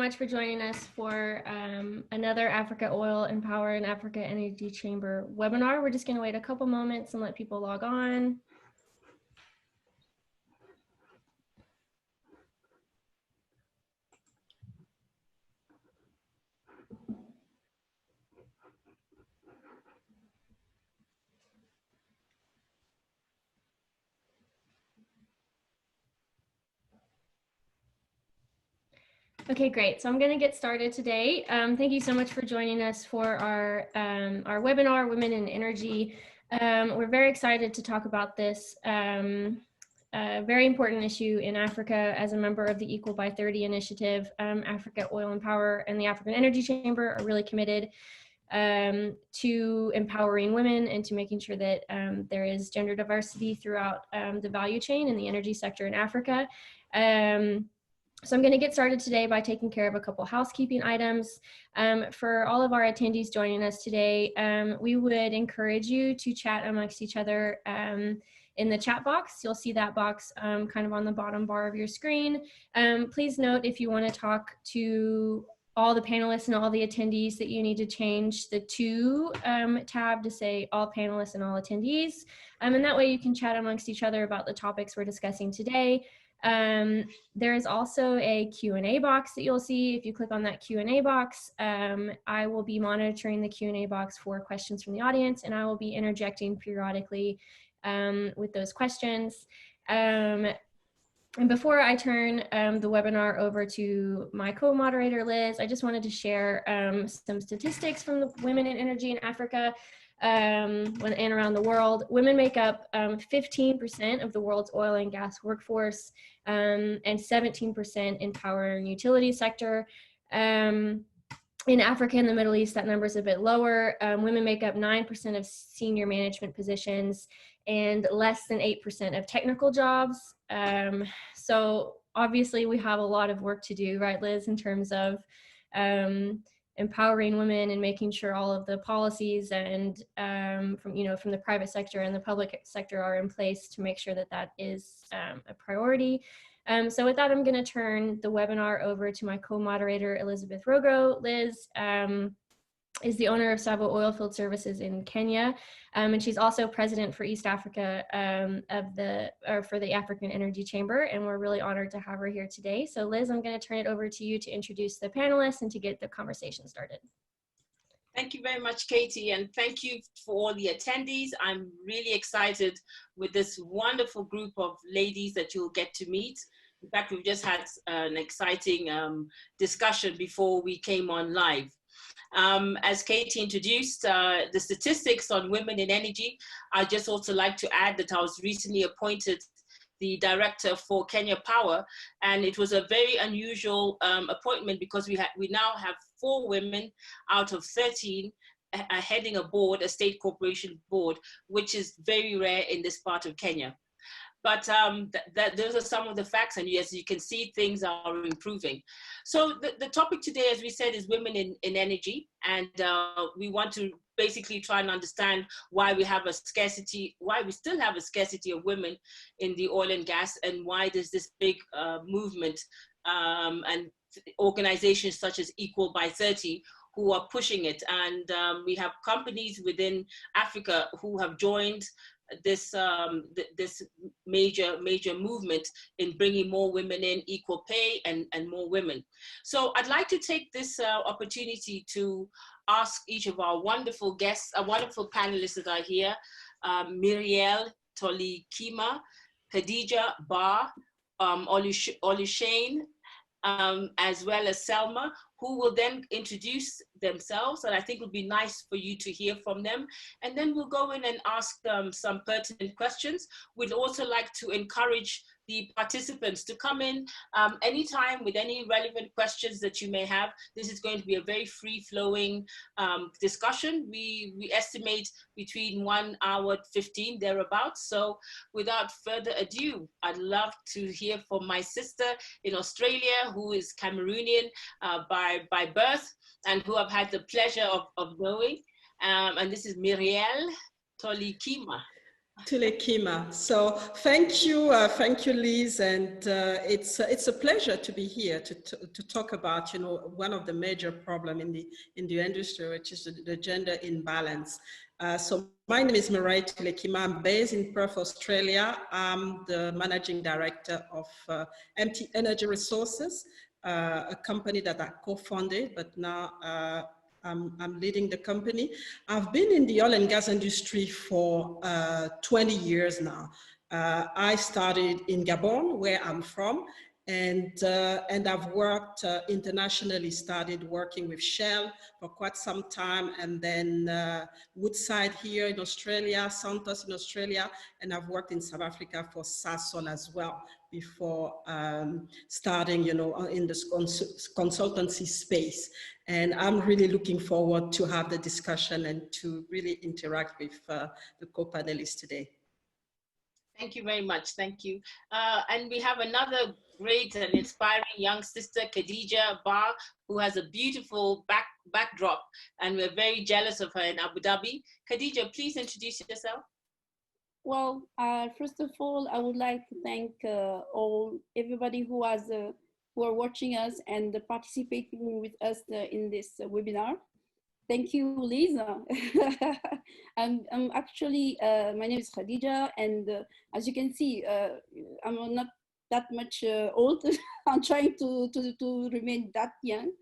much for joining us for another Africa Oil and Power and Africa Energy Chamber webinar. We're just going to wait a couple moments and let people log on. Okay, great. So I'm going to get started today. Thank you so much for joining us for our webinar, Women in Energy. We're very excited to talk about this very important issue in Africa. As a member of the Equal by 30 initiative, Africa Oil and Power and the African Energy Chamber are really committed to empowering women and to making sure that there is gender diversity throughout the value chain in the energy sector in Africa. So I'm going to get started today by taking care of a couple housekeeping items. For all of our attendees joining us today, we would encourage you to chat amongst each other in the chat box. You'll see that box kind of on the bottom bar of your screen. Please note if you want to talk to all the panelists and all the attendees that you need to change the to tab to say all panelists and all attendees. And that way you can chat amongst each other about the topics we're discussing today. There is also a Q&A box that you'll see. If you click on that Q&A box, I will be monitoring the Q&A box for questions from the audience, and I will be interjecting periodically with those questions. And before I turn the webinar over to my co-moderator, Liz, I just wanted to share some statistics from the Women in Energy in Africa and around the world. Women make up 15% of the world's oil and gas workforce and 17% in power and utility sector. In Africa and the Middle East, that number is a bit lower. Women make up 9% of senior management positions and less than 8% of technical jobs. So obviously we have a lot of work to do, right, Liz, in terms of empowering women and making sure all of the policies and from the private sector and the public sector are in place to make sure that that is a priority. So with that, I'm going to turn the webinar over to my co-moderator, Elizabeth Rogo. Liz is the owner of Savo Oilfield Services in Kenya, and she's also president for East Africa for the African Energy Chamber, and we're really honored to have her here today. So Liz, I'm going to turn it over to you to introduce the panelists and to get the conversation started. Thank you very much, Katie, and thank you for all the attendees. I'm really excited with this wonderful group of ladies that you'll get to meet. In fact, we've just had an exciting discussion before we came on live. As Katie introduced the statistics on women in energy, I'd just also like to add that I was recently appointed the director for Kenya Power, and it was a very unusual appointment because we now have 4 women out of 13 heading a board, a state corporation board, which is very rare in this part of Kenya. But those are some of the facts, and as you can see, things are improving. So the topic today, as we said, is women in energy, and we want to basically try and understand why we have a scarcity, why we still have a scarcity of women in the oil and gas, and why there's this big movement and organizations such as Equal by 30 who are pushing it. And we have companies within Africa who have joined this this major movement in bringing more women in, equal pay and more women. So I'd like to take this opportunity to ask each of our wonderful guests, our wonderful panelists that are here, Mirelle, Toulekima, Khadijah, Oluseun, as well as Selma, who will then introduce themselves, and I think it would be nice for you to hear from them. And then we'll go in and ask them some pertinent questions. We'd also like to encourage the participants to come in anytime with any relevant questions that you may have. This is going to be a very free-flowing discussion. We estimate between 1 hour 15 thereabouts. So without further ado, I'd love to hear from my sister in Australia, who is Cameroonian by birth, and who I've had the pleasure of knowing. And this is Mirelle Toulekima. Toulekima. So thank you, Liz, and it's a pleasure to be here to talk about one of the major problem in the industry, which is the gender imbalance. So my name is Mirelle Toulekima. I'm based in Perth, Australia. I'm the managing director of MT Energy Resources, a company that I co-founded, but now I'm leading the company. I've been in the oil and gas industry for 20 years now. I started in Gabon, where I'm from, and I've worked internationally, started working with Shell for quite some time, and then Woodside here in Australia, Santos in Australia, and I've worked in South Africa for Sasol as well before starting, in the consultancy space. And I'm really looking forward to have the discussion and to really interact with the co-panelists today. Thank you very much. Thank you. And we have another great and inspiring young sister, Khadijah Bar, who has a beautiful backdrop, and we're very jealous of her in Abu Dhabi. Khadijah, please introduce yourself. Well, first of all, I would like to thank everybody who are watching us and participating with us in this webinar. Thank you, Lisa. I'm actually, my name is Khadijah, and as you can see, I'm not that much old. I'm trying to remain that young,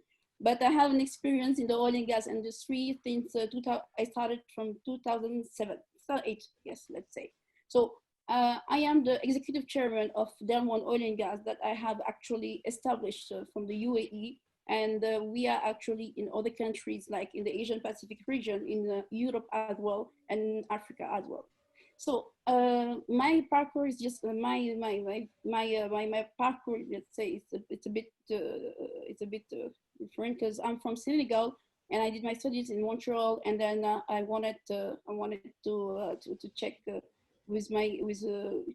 but I have an experience in the oil and gas industry since I started from 2007. 8, yes, let's say. So I am the executive chairman of Delmon Oil and Gas that I have actually established from the UAE, and we are actually in other countries like in the Asian Pacific region, in Europe as well, and Africa as well. So my parkour is just my parkour. Let's say it's a bit different because I'm from Senegal. And I did my studies in Montreal, and then I wanted to check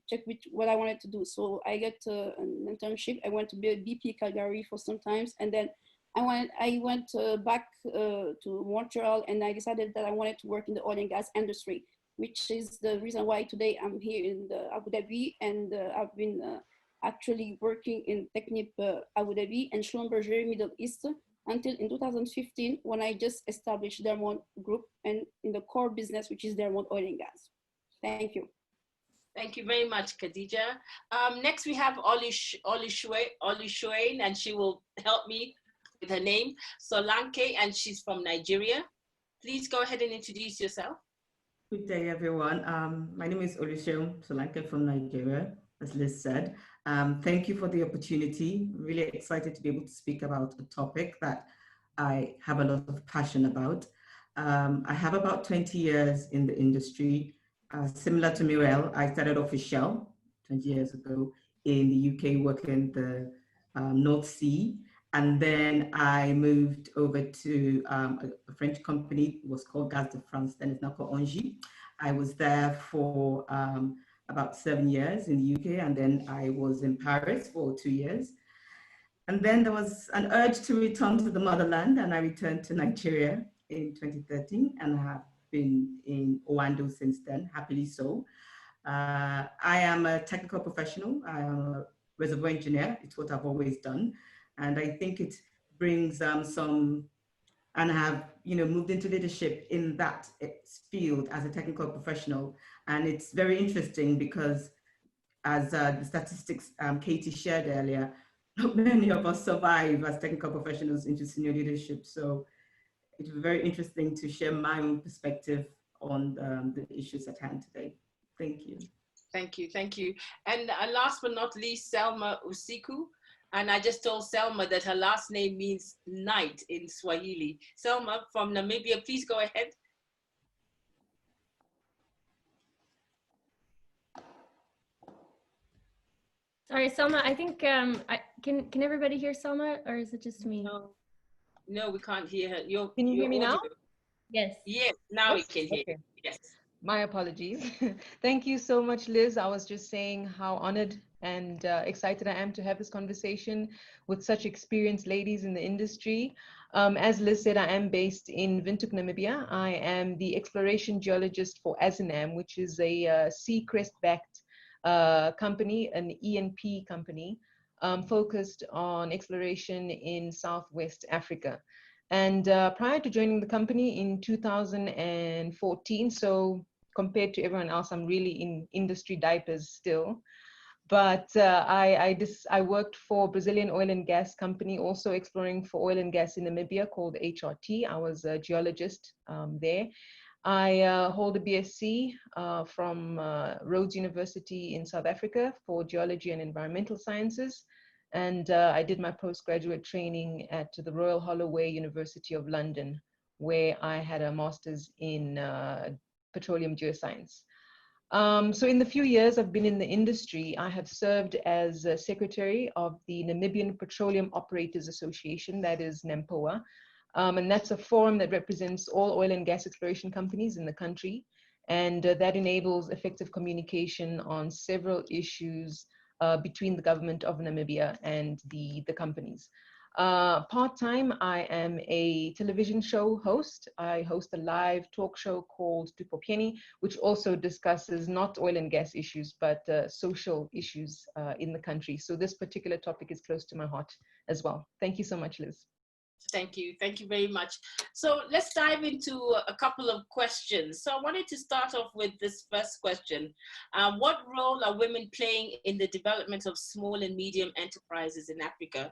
check what I wanted to do. So I got an internship. I went to BP Calgary for some times, and then I went back to Montreal, and I decided that I wanted to work in the oil and gas industry, which is the reason why today I'm here in Abu Dhabi, and I've been actually working in Technip Abu Dhabi and Schlumberger Middle East until in 2015, when I just established Dermont Group and in the core business, which is Dermont Oil and Gas. Thank you. Thank you very much, Khadijah. Next, we have Oluseun, and she will help me with her name, Solanke, and she's from Nigeria. Please go ahead and introduce yourself. Good day, everyone. My name is Oluseun Solanke from Nigeria, as Liz said. Thank you for the opportunity. Really excited to be able to speak about a topic that I have a lot of passion about. I have about 20 years in the industry. Similar to Mirelle, I started off with Shell 20 years ago in the UK, working the North Sea. And then I moved over to a French company. It was called Gaz de France, then it's now called Engie. I was there for about 7 years in the UK, and then I was in Paris for 2 years. And then there was an urge to return to the motherland, and I returned to Nigeria in 2013, and I have been in Oando since then, happily so. I am a technical professional. I am a reservoir engineer. It's what I've always done. And I think it brings some, and I have moved into leadership in that field as a technical professional. And it's very interesting because as the statistics Caty shared earlier, not many of us survive as technical professionals into senior leadership. So it's very interesting to share my own perspective on the issues at hand today. Thank you. Thank you, thank you. And last but not least, Selma Usiku. And I just told Selma that her last name means night in Swahili. Selma from Namibia, please go ahead. Sorry, Selma, I think, can everybody hear Selma, or is it just me? No, we can't hear her. Can you hear me now? Yes. Yes, now we can hear okay. you. Yes. My apologies. Thank you so much, Liz. I was just saying how honored and excited I am to have this conversation with such experienced ladies in the industry. As Liz said, I am based in Windhoek, Namibia. I am the exploration geologist for Azinam, which is a Seacrest-backed company, an E&P company, focused on exploration in Southwest Africa. And prior to joining the company in 2014, so compared to everyone else, I'm really in industry diapers still. But I worked for Brazilian oil and gas company, also exploring for oil and gas in Namibia, called HRT. I was a geologist there. I hold a BSc from Rhodes University in South Africa for geology and environmental sciences. And I did my postgraduate training at the Royal Holloway University of London, where I had a master's in petroleum geoscience. So in the few years I've been in the industry, I have served as secretary of the Namibian Petroleum Operators Association, that is NAMPOA. And that's a forum that represents all oil and gas exploration companies in the country. And that enables effective communication on several issues between the government of Namibia and the companies. Part-time, I am a television show host. I host a live talk show called Tupopieni, which also discusses not oil and gas issues, but social issues in the country. So this particular topic is close to my heart as well. Thank you so much, Liz. Thank you. Thank you very much. So let's dive into a couple of questions. So I wanted to start off with this first question. What role are women playing in the development of small and medium enterprises in Africa?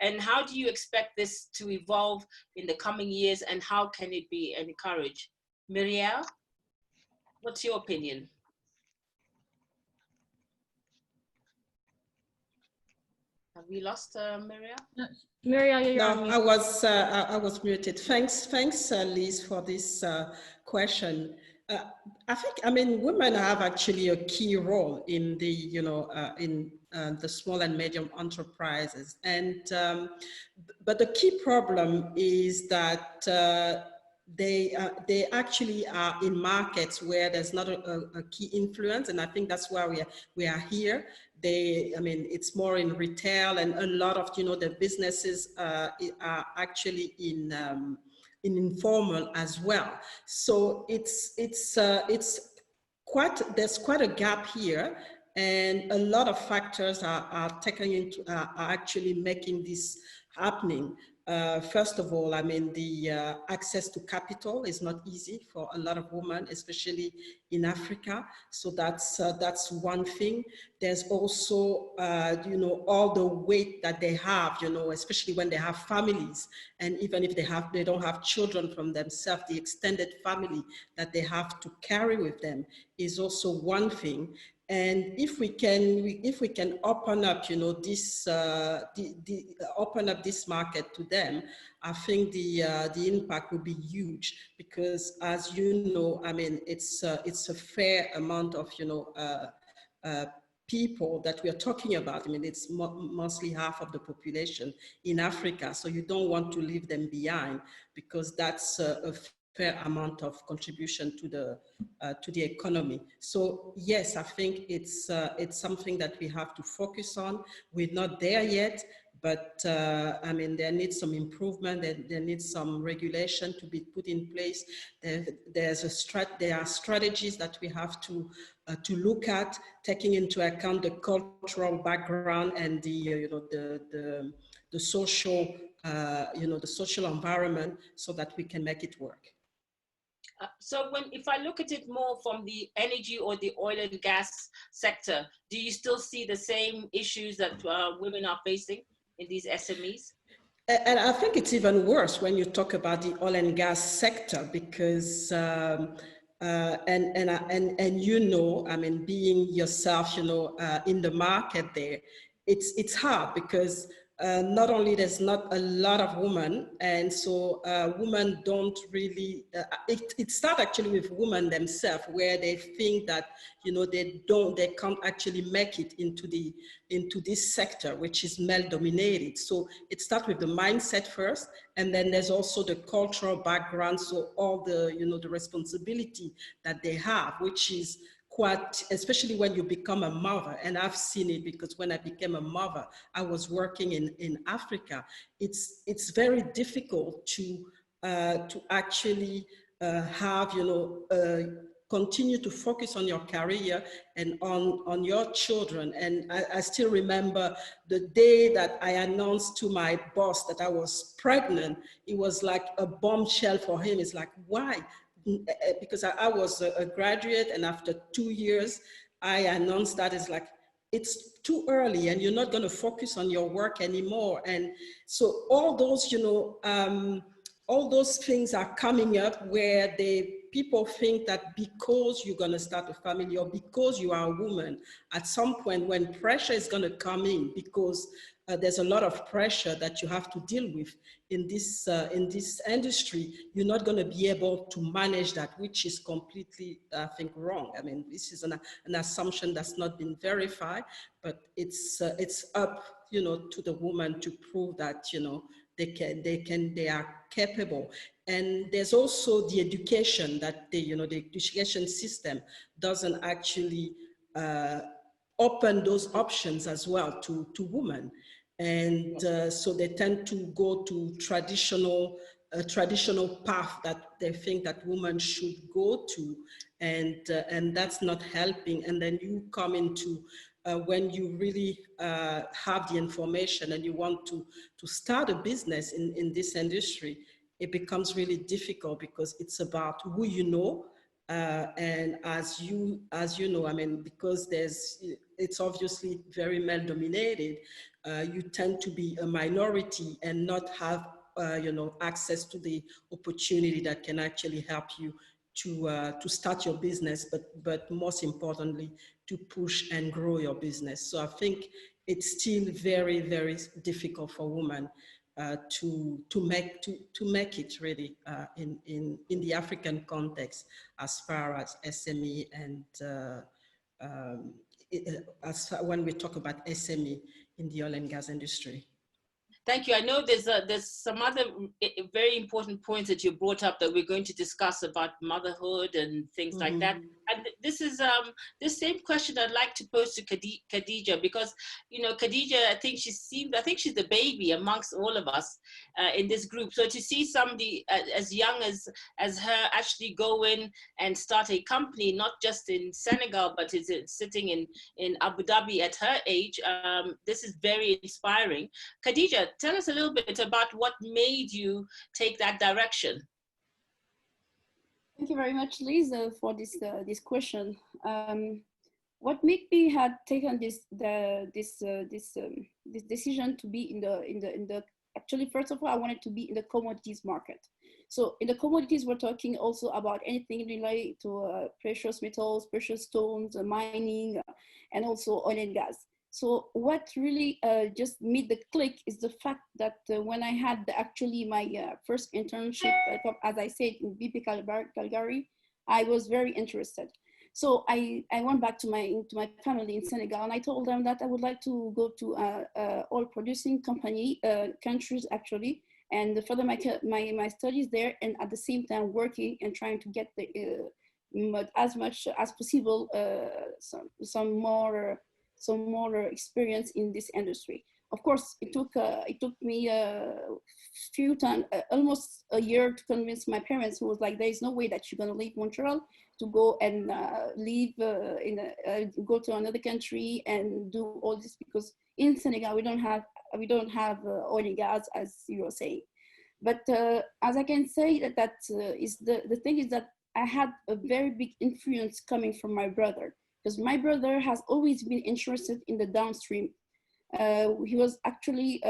And how do you expect this to evolve in the coming years, and how can it be encouraged? Mirelle, what's your opinion? Have we lost Mirelle? Mirelle, you're on No, mute. I was muted. Thanks, Liz, for this question. I mean, women have actually a key role in the, in the small and medium enterprises. And, but the key problem is that they actually are in markets where there's not a key influence. And I think that's why we are here. I mean, it's more in retail, and a lot of, the businesses are actually in informal as well. So there's quite a gap here, and a lot of factors are actually making this happening. First of all, I mean, the access to capital is not easy for a lot of women, especially in Africa. So that's one thing. There's also, all the weight that they have, especially when they have families, and even if they don't have children from themselves, the extended family that they have to carry with them is also one thing. And if we can open up, this open up this market to them, I think the impact will be huge, because, as you know, I mean, it's a fair amount of people that we are talking about. I mean, it's mostly half of the population in Africa, so you don't want to leave them behind, because that's a fair amount of contribution to the economy. So yes, I think it's something that we have to focus on. We're not there yet, but I mean, there needs some improvement. There needs some regulation to be put in place. There are strategies that we have to look at, taking into account the cultural background and the social the social environment, so that we can make it work. So if I look at it more from the energy or the oil and gas sector, do you still see the same issues that women are facing in these SMEs? And I think it's even worse when you talk about the oil and gas sector, because I mean, being yourself, in the market there, it's hard, because not only there's not a lot of women, and so women don't really, it starts actually with women themselves, where they think that, they can't actually make it into this sector, which is male dominated. So it starts with the mindset first, and then there's also the cultural background. So all the, the responsibility that they have, which is quite, especially when you become a mother, and I've seen it because when I became a mother, I was working in Africa. It's very difficult to actually have, continue to focus on your career and on your children. And I still remember the day that I announced to my boss that I was pregnant. It was like a bombshell for him. It's like, why? Because I was a graduate, and after 2 years, I announced that. It's like, it's too early and you're not going to focus on your work anymore. And so all those, all those things are coming up where people think that because you're going to start a family or because you are a woman, at some point when pressure is going to come in, because there's a lot of pressure that you have to deal with in this industry, you're not going to be able to manage that, which is completely, I think, wrong. I mean, this is an assumption that's not been verified, but it's up, to the woman to prove that, they are capable. And there's also the education that the education system doesn't actually open those options as well to women. And so they tend to go to traditional path that they think that women should go to, and that's not helping. And then you come into when you really have the information and you want to start a business in this industry, it becomes really difficult because it's about who you know. And as you know, I mean, because it's obviously very male dominated, you tend to be a minority and not have access to the opportunity that can actually help you to start your business, but most importantly, to push and grow your business. So I think it's still very, very difficult for women to make it really in the African context, as far as SME and when we talk about SME in the oil and gas industry. Thank you. I know there's some other very important points that you brought up that we're going to discuss about motherhood and things like that. And this is the same question I'd like to pose to Khadijah, because Khadijah, I think she's the baby amongst all of us in this group. So to see somebody as young as her actually go in and start a company, not just in Senegal, but is sitting in Abu Dhabi at her age, this is very inspiring. Khadijah, tell us a little bit about what made you take that direction. Thank you very much, Liz, for this question. What made me had taken this decision to be in the actually, first of all, I wanted to be in the commodities market. So in the commodities, we're talking also about anything related to precious metals, precious stones, mining, and also oil and gas. So what really just made the click is the fact that when I had actually my first internship, as I said, in BP Calgary, I was very interested. So I went back to my family in Senegal, and I told them that I would like to go to oil producing countries actually, and further my studies there, and at the same time working and trying to get as much as possible some more experience in this industry. Of course, it took me few times, almost a year, to convince my parents, who was like, there is no way that you're going to leave Montreal to go and go to another country and do all this, because in Senegal we don't have oil and gas, as you were saying. But as I can say, that is the thing is that I had a very big influence coming from my brother, because my brother has always been interested in the downstream. He was actually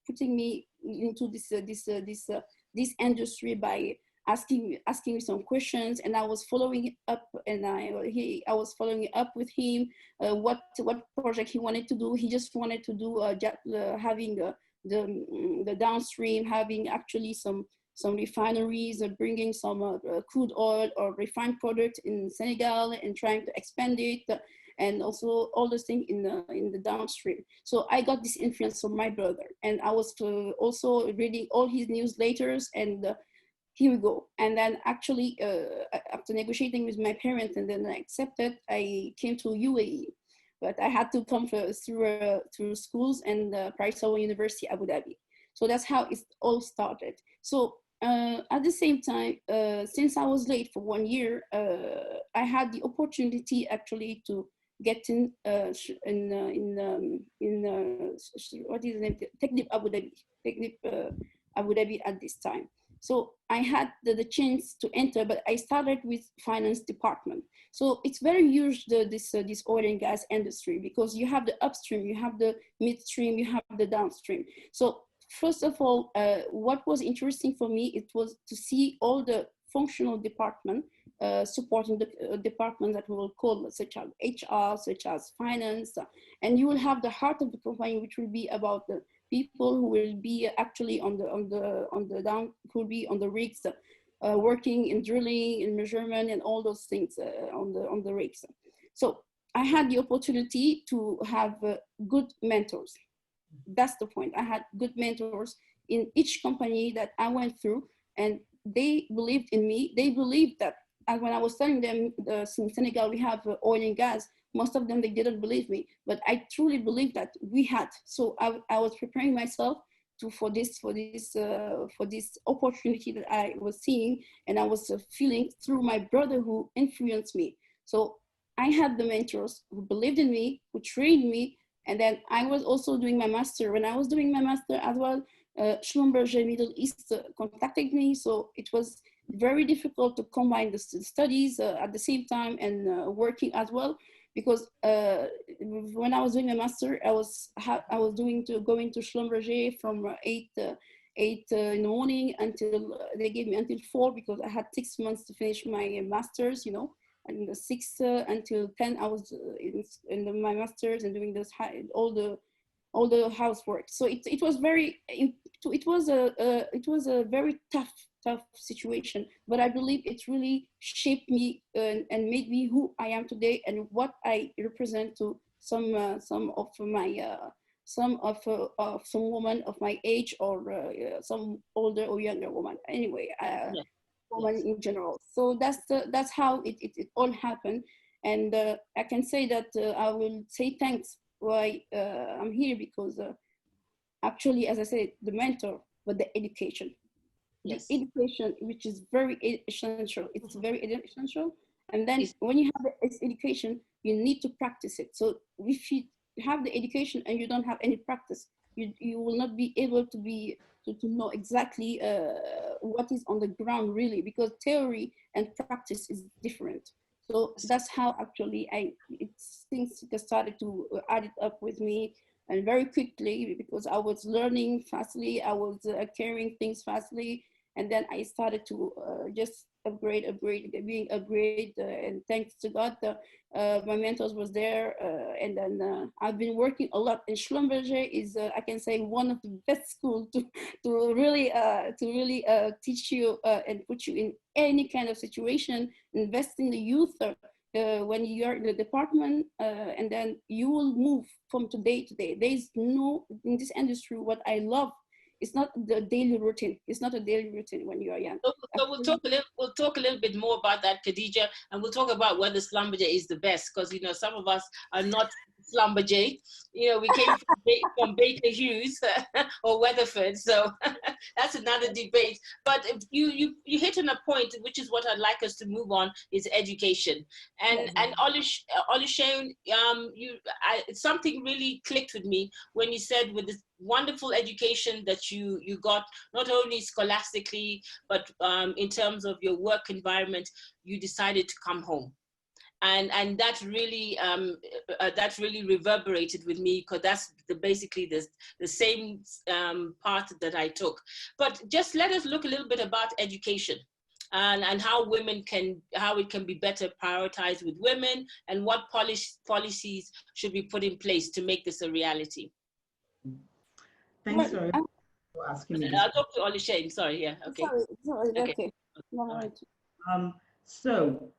putting me into this industry by asking me some questions, and I was following up, and I was following up with him what project he wanted to do. He just wanted to do having the downstream, having actually some refineries, bringing some crude oil or refined product in Senegal and trying to expand it, and also all those things in the downstream. So I got this influence from my brother, and I was also reading all his newsletters, and here we go. And then actually, after negotiating with my parents and then I accepted, I came to UAE. But I had to come through schools and Paris University, Abu Dhabi. So that's how it all started. So at the same time, since I was late for 1 year, I had the opportunity actually to get in what is the name? Technip Abu Dhabi, Abu Dhabi at this time. So I had the chance to enter, but I started with finance department. So it's very huge, this oil and gas industry, because you have the upstream, you have the midstream, you have the downstream. So first of all, what was interesting for me, it was to see all the functional department supporting the department that we will call such as HR, such as finance, and you will have the heart of the company, which will be about the people who will be actually on the rigs, working in drilling, in measurement, and all those things on the rigs. So I had the opportunity to have good mentors. That's the point. I had good mentors in each company that I went through, and they believed in me. They believed that, and when I was telling them in Senegal we have oil and gas, most of them, they didn't believe me, but I truly believed that we had. So I was preparing myself for this opportunity that I was seeing, and I was feeling through my brother who influenced me. So I had the mentors who believed in me, who trained me, and then I was also doing my master. When I was doing my master as well, Schlumberger Middle East contacted me, so it was very difficult to combine the studies at the same time and working as well. Because when I was doing a master, I was going to Schlumberger from 8 in the morning until they gave me until 4, because I had 6 months to finish my masters, you know, and the 6 until 10 I was in my masters and doing this all the housework. So it was a very tough situation, but I believe it really shaped me and made me who I am today and what I represent to some woman of my age, or some older or younger woman. Anyway, woman in general. So that's how it all happened, and I can say that I will say thanks why I'm here, because actually, as I said, the mentor, but the education. Yes. The education, which is very essential. It's very essential. And then when you have this education, you need to practice it. So if you have the education and you don't have any practice, you will not be able to know exactly what is on the ground really, because theory and practice is different. So that's how actually things started to add it up with me. And very quickly, because I was learning fastly, I was carrying things fastly, and then I started to just upgrade, and thanks to God, my mentors was there, and then I've been working a lot. And Schlumberger is, I can say, one of the best schools to really teach you and put you in any kind of situation, invest in the youth. When you are in the department, and then you will move from day to day. There is no, in this industry, what I love, it's not the daily routine. It's not a daily routine when you are young. So we'll talk a little bit more about that, Khadijah, and we'll talk about whether Schlumberger is the best, because you know some of us are not Schlumberger. You know, we came from Baker Hughes or Weatherford, so that's another debate. But you hit on a point, which is what I'd like us to move on, is education. And Oluseun, something really clicked with me when you said, with this wonderful education that you got, not only scholastically, but in terms of your work environment, you decided to come home. And that really reverberated with me, because that's basically the same path that I took. But just let us look a little bit about education and how it can be better prioritized with women, and what policies should be put in place to make this a reality. Thanks for asking me this. I'll talk to Oluseun. Sorry, yeah, okay. Sorry, okay. Right. So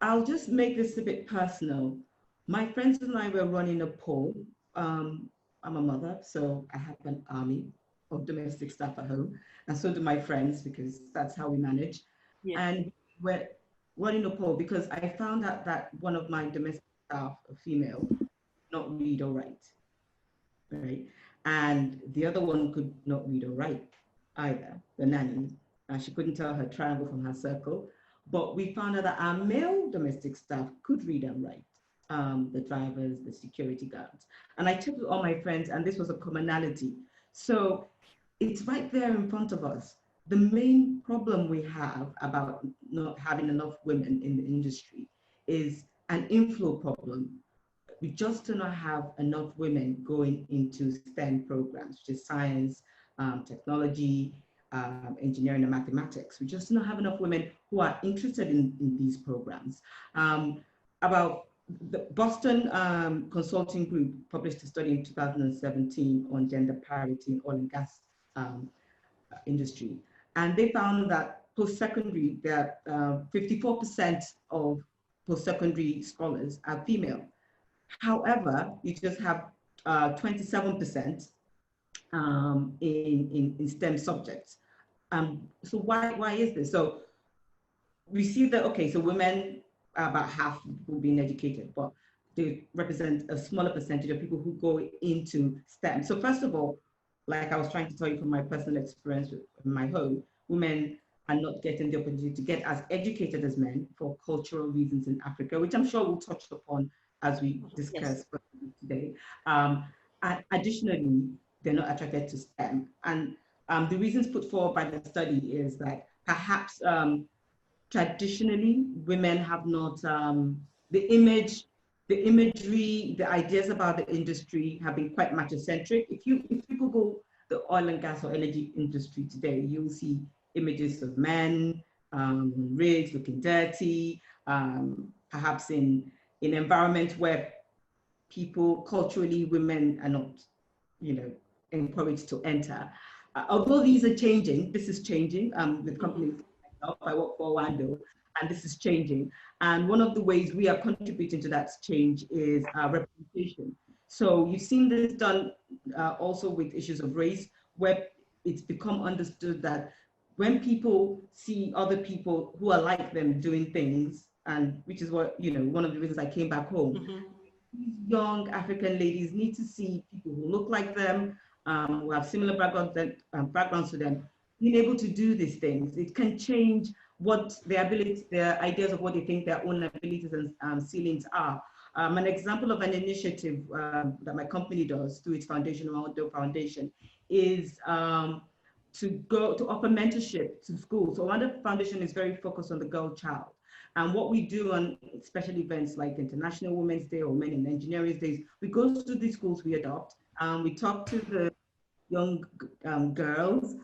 I'll just make this a bit personal. My friends and I were running a poll. I'm a mother, so I have an army. of domestic staff at home, and so do my friends, because that's how we manage. Yeah. And we're running a poll because I found out that one of my domestic staff, a female, not read or write, right? And the other one could not read or write either, the nanny. She couldn't tell her triangle from her circle. But we found out that our male domestic staff could read and write, the drivers, the security guards. And I checked with all my friends, and this was a commonality. So it's right there in front of us. The main problem we have about not having enough women in the industry is an inflow problem. We just do not have enough women going into STEM programs, which is science, technology, engineering, and mathematics. We just do not have enough women who are interested in these programs. About the Boston Consulting Group published a study in 2017 on gender parity in oil and gas industry. And they found that post-secondary, that 54% of post-secondary scholars are female. However, you just have 27% in STEM subjects. So why is this? So we see that, okay, so women, about half will be educated, but they represent a smaller percentage of people who go into STEM. So first of all, like I was trying to tell you from my personal experience with my home, women are not getting the opportunity to get as educated as men for cultural reasons in Africa, which I'm sure we'll touch upon as we discuss today. And additionally, they're not attracted to STEM. And the reasons put forward by the study is that perhaps traditionally women have not, the imagery, the ideas about the industry have been quite macho-centric. If you Google the oil and gas or energy industry today, you'll see images of men, rigs looking dirty, perhaps in environments where people, culturally, women are not, encouraged to enter. Although these are changing, this is changing with companies like myself. I work for Oando, and this is changing. And one of the ways we are contributing to that change is representation. So you've seen this done also with issues of race, where it's become understood that when people see other people who are like them doing things, and which is what, one of the reasons I came back home, these young African ladies need to see people who look like them, who have similar backgrounds to them, being able to do these things. It can change what their abilities, their ideas of what they think their own abilities and ceilings are. An example of an initiative that my company does through its foundation, Oando Foundation, is to offer mentorship to schools. So Oando Foundation is very focused on the girl child. And what we do on special events like International Women's Day or Men in Engineering Days, we go to the schools we adopt, we talk to the young girls,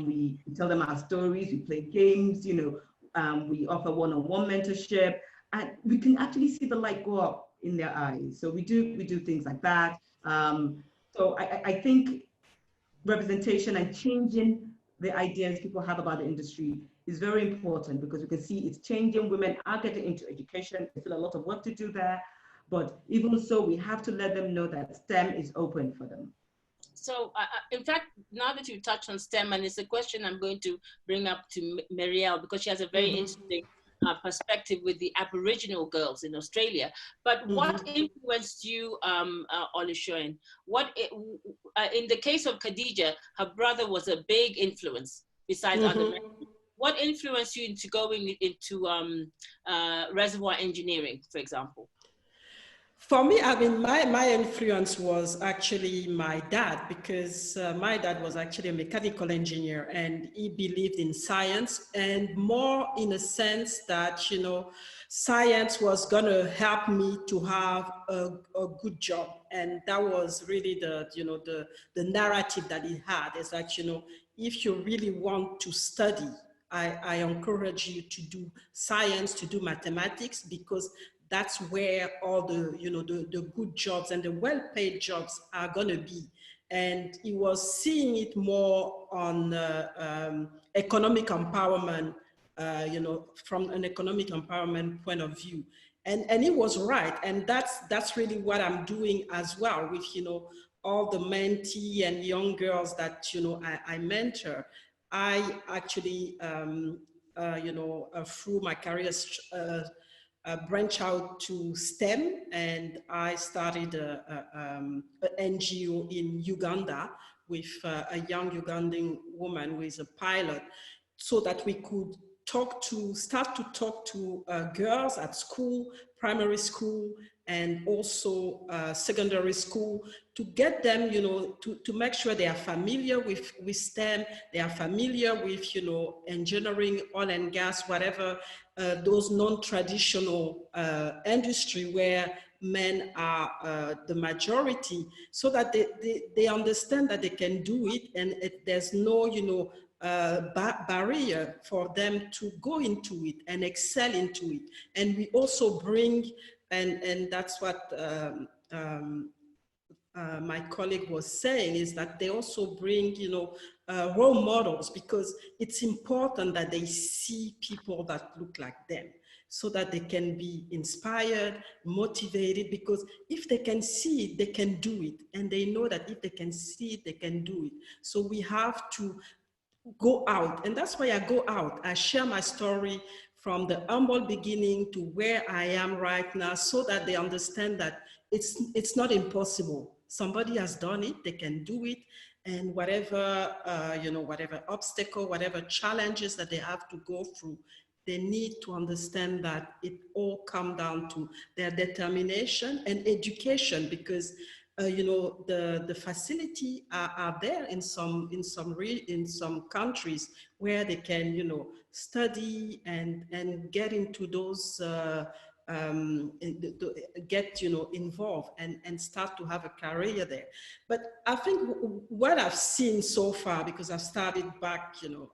we tell them our stories, we play games, we offer one-on-one mentorship, and we can actually see the light go up in their eyes. So we do things like that. So I think representation and changing the ideas people have about the industry is very important, because we can see it's changing. Women are getting into education. There's still a lot of work to do there, but even so, we have to let them know that STEM is open for them. So, in fact, now that you touched on STEM, and it's a question I'm going to bring up to Mirelle, because she has a very interesting perspective with the Aboriginal girls in Australia. But what influenced you, Oluseun? In the case of Khadijah, her brother was a big influence besides other men. What influenced you into going into reservoir engineering, for example? For me, I mean, my influence was actually my dad, because my dad was actually a mechanical engineer, and he believed in science, and more in a sense that, science was going to help me to have a good job. And that was really the narrative that he had, is that, if you really want to study, I encourage you to do science, to do mathematics, because that's where all the good jobs and the well-paid jobs are going to be. And he was seeing it more on economic empowerment, from an economic empowerment point of view. And he was right. And that's really what I'm doing as well with, all the mentee and young girls that, you know, I mentor, I actually, through my career, branch out to STEM, and I started an NGO in Uganda with a young Ugandan woman who is a pilot, so that we could start to talk to girls at school, primary school, and also secondary school, to get them, you know, to make sure they are familiar with STEM, they are familiar with, you know, engineering, oil and gas, whatever, those non-traditional industry where men are the majority, so that they understand that they can do it, and there's no, you know, barrier for them to go into it and excel into it. And we also bring, and that's what my colleague was saying, is that they also bring, you know, role models, because it's important that they see people that look like them, so that they can be inspired, motivated, because if they can see it, they can do it. And they know that if they can see it, they can do it. So we have to go out, and that's why I go out. I share my story from the humble beginning to where I am right now, so that they understand that it's not impossible. Somebody has done it, they can do it, and whatever, you know, whatever obstacle, whatever challenges that they have to go through, they need to understand that it all comes down to their determination and education, because you know, the facility are there in some countries where they can, you know, study and get into those get, you know, involved and start to have a career there. But I think what I've seen so far, because I started back, you know,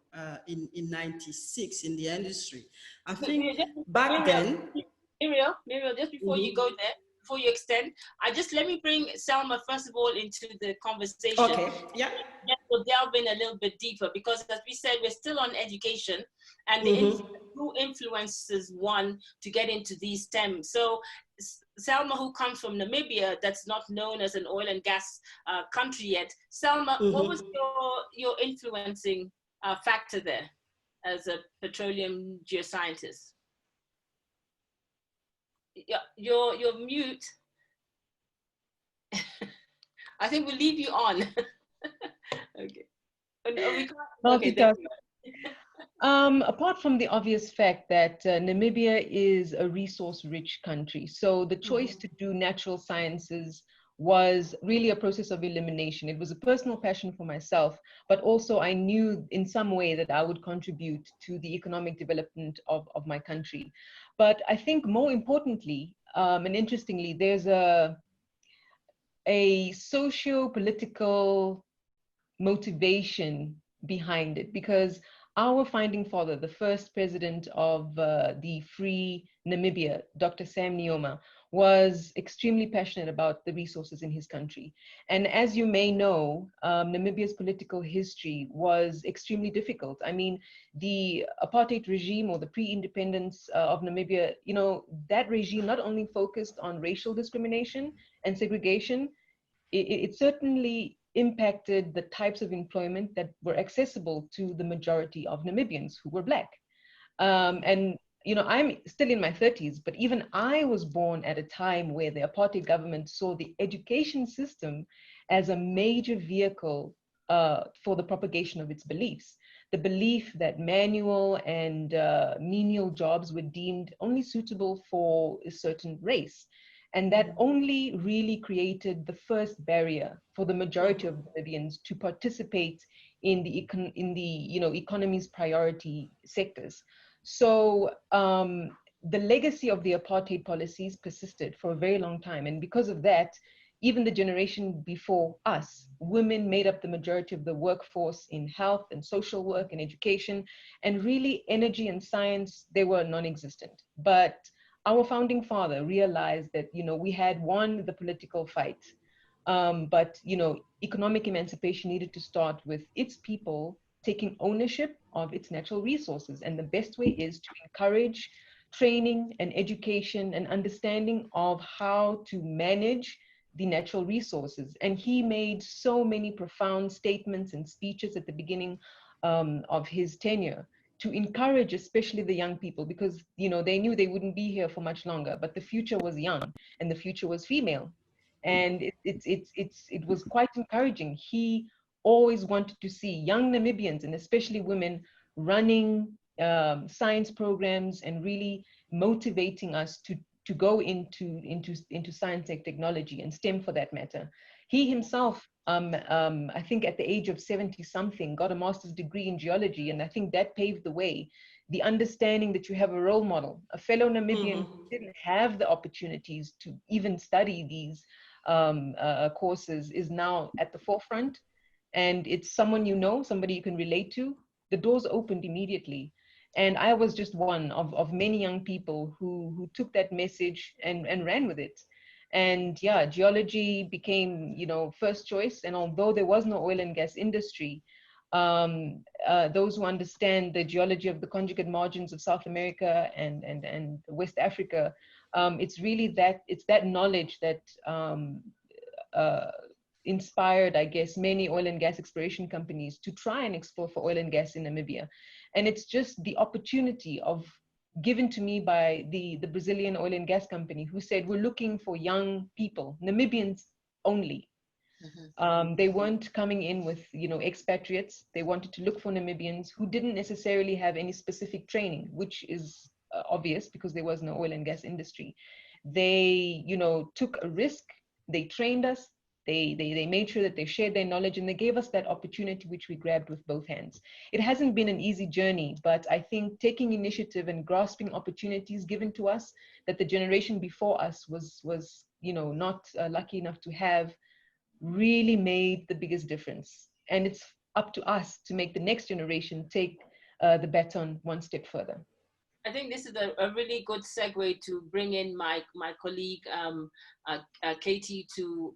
in '96 in the industry, I think back then. Mirelle, just before you go there, before you extend, let me bring Selma first of all into the conversation. Okay, yeah. We'll delve in a little bit deeper, because as we said, we're still on education and who influences one to get into these STEM. So Selma, who comes from Namibia, that's not known as an oil and gas country yet. Selma, what was your influencing factor there as a petroleum geoscientist? You're mute. I think we'll leave you on. Okay. Apart from the obvious fact that Namibia is a resource-rich country, so the choice to do natural sciences was really a process of elimination. It was a personal passion for myself, but also I knew in some way that I would contribute to the economic development of my country. But I think more importantly, and interestingly, there's a socio-political motivation behind it, because our founding father, the first president of the free Namibia, Dr. Sam Nujoma, was extremely passionate about the resources in his country. And as you may know, Namibia's political history was extremely difficult. I mean, the apartheid regime, or the pre-independence of Namibia, you know, that regime not only focused on racial discrimination and segregation, it certainly impacted the types of employment that were accessible to the majority of Namibians who were Black. And you know, I'm still in my 30s, but even I was born at a time where the apartheid government saw the education system as a major vehicle for the propagation of its beliefs. The belief that manual and menial jobs were deemed only suitable for a certain race. And that only really created the first barrier for the majority of Namibians to participate in the you know, economy's priority sectors. So the legacy of the apartheid policies persisted for a very long time. And because of that, even the generation before us, women made up the majority of the workforce in health and social work and education, and really energy and science, they were non-existent. But our founding father realized that, you know, we had won the political fight, but, you know, economic emancipation needed to start with its people taking ownership of its natural resources. And the best way is to encourage training and education and understanding of how to manage the natural resources. And he made so many profound statements and speeches at the beginning of his tenure to encourage especially the young people, because they knew they wouldn't be here for much longer, but the future was young and the future was female. And it was quite encouraging. He always wanted to see young Namibians, and especially women, running science programs and really motivating us to go into science and technology, and STEM for that matter. He himself, I think at the age of 70 something, got a master's degree in geology, and I think that paved the way. The understanding that you have a role model, a fellow Namibian who didn't have the opportunities to even study these courses, is now at the forefront, and it's someone somebody you can relate to. The doors opened immediately. And I was just one of many young people who took that message and ran with it. And yeah, geology became, first choice. And although there was no oil and gas industry, those who understand the geology of the conjugate margins of South America and West Africa, it's really that knowledge that inspired, I guess, many oil and gas exploration companies to try and explore for oil and gas in Namibia. And it's just the opportunity given to me by the Brazilian oil and gas company, who said, we're looking for young people, Namibians only. They weren't coming in with, expatriates. They wanted to look for Namibians who didn't necessarily have any specific training, which is obvious because there was no oil and gas industry. They, took a risk. They trained us. They made sure that they shared their knowledge, and they gave us that opportunity, which we grabbed with both hands. It hasn't been an easy journey, but I think taking initiative and grasping opportunities given to us that the generation before us was not lucky enough to have, really made the biggest difference. And it's up to us to make the next generation take the baton one step further. I think this is a really good segue to bring in my colleague, Caty, to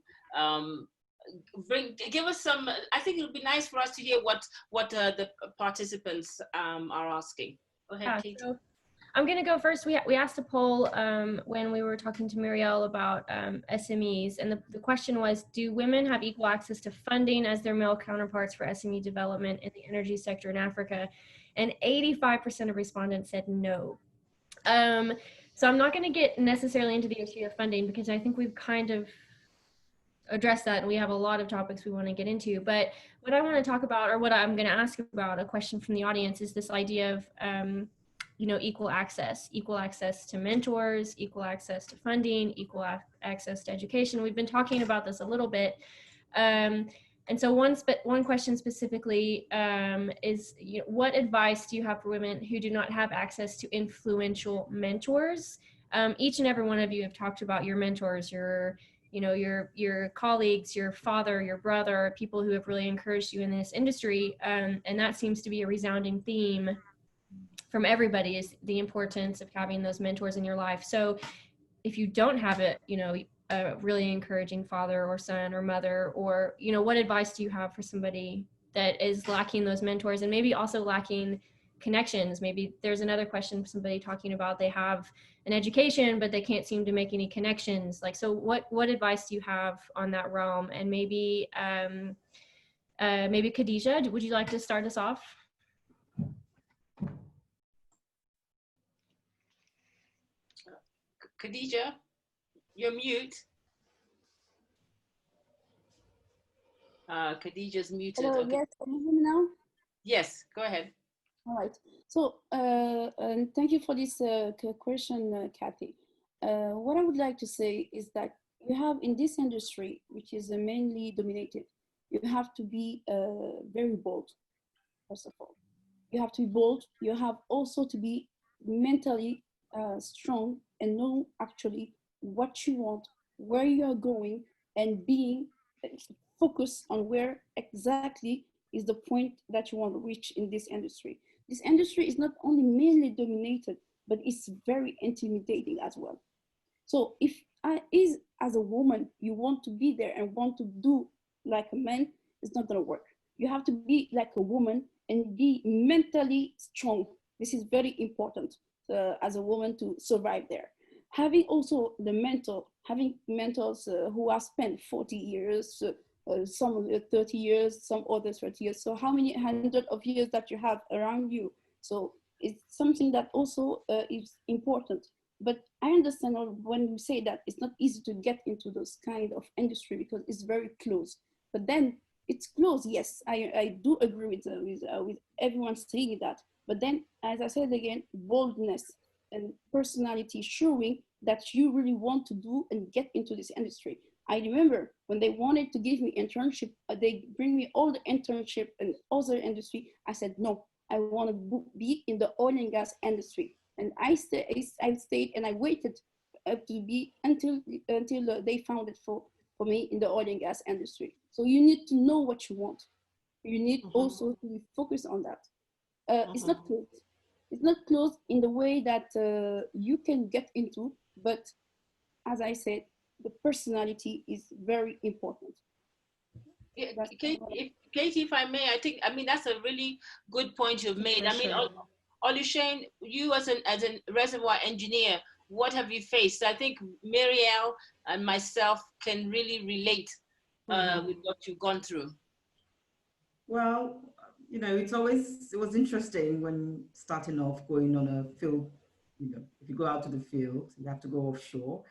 give us some. I think it would be nice for us to hear what the participants are asking. Go ahead, Caty. So I'm going to go first. We asked a poll when we were talking to Mirelle about SMEs, and the question was, do women have equal access to funding as their male counterparts for SME development in the energy sector in Africa? And 85% of respondents said no. So I'm not going to get necessarily into the issue of funding, because I think we've kind of addressed that, and we have a lot of topics we want to get into. But what I want to talk about, or what I'm going to ask about, a question from the audience, is this idea of equal access to mentors, equal access to funding, equal access to education. We've been talking about this a little bit. And so one question specifically is, what advice do you have for women who do not have access to influential mentors? Each and every one of you have talked about your mentors, your colleagues, your father, your brother, people who have really encouraged you in this industry. And that seems to be a resounding theme from everybody, is the importance of having those mentors in your life. So if you don't have it, a really encouraging father or son or mother, or, what advice do you have for somebody that is lacking those mentors and maybe also lacking connections? Maybe there's another question, somebody talking about they have an education, but they can't seem to make any connections. Like, so what advice do you have on that realm? And maybe Khadijah, would you like to start us off? Khadijah, you're mute. Khadijah's muted. Hello, okay. yes, can you hear me now? Yes, go ahead. All right. So thank you for this question, Caty. What I would like to say is that you have in this industry, which is mainly dominated, you have to be very bold, first of all. You have to be bold. You have also to be mentally strong and know actually what you want, where you are going, and being focused on where exactly is the point that you want to reach in this industry. This industry is not only mainly dominated, but it's very intimidating as well. So if as a woman, you want to be there and want to do like a man, it's not going to work. You have to be like a woman and be mentally strong. This is very important as a woman to survive there. Having also the mentor having mentors who have spent 40 years, some 30 years, some others 30 years. So how many hundred of years that you have around you? So it's something that also is important. But I understand when you say that it's not easy to get into those kind of industry because it's very close. But then it's close, yes, I do agree with everyone saying that. But then, as I said again, boldness and personality showing that you really want to do and get into this industry. I remember when they wanted to give me internship, they bring me all the internship and other industry. I said, no, I want to be in the oil and gas industry. And I stayed and I waited to be until they found it for me in the oil and gas industry. So you need to know what you want. You need also to focus on that. It's not closed. It's not closed in the way that you can get into, but as I said, the personality is very important. Yeah, Katy, if I may, I mean, that's a really good point you've made. I mean, Oluseun, you as a reservoir engineer, what have you faced? I think Mirelle and myself can really relate with what you've gone through. Well, you know, it was interesting when starting off going on a field, you know, if you go out to the field, you have to go offshore.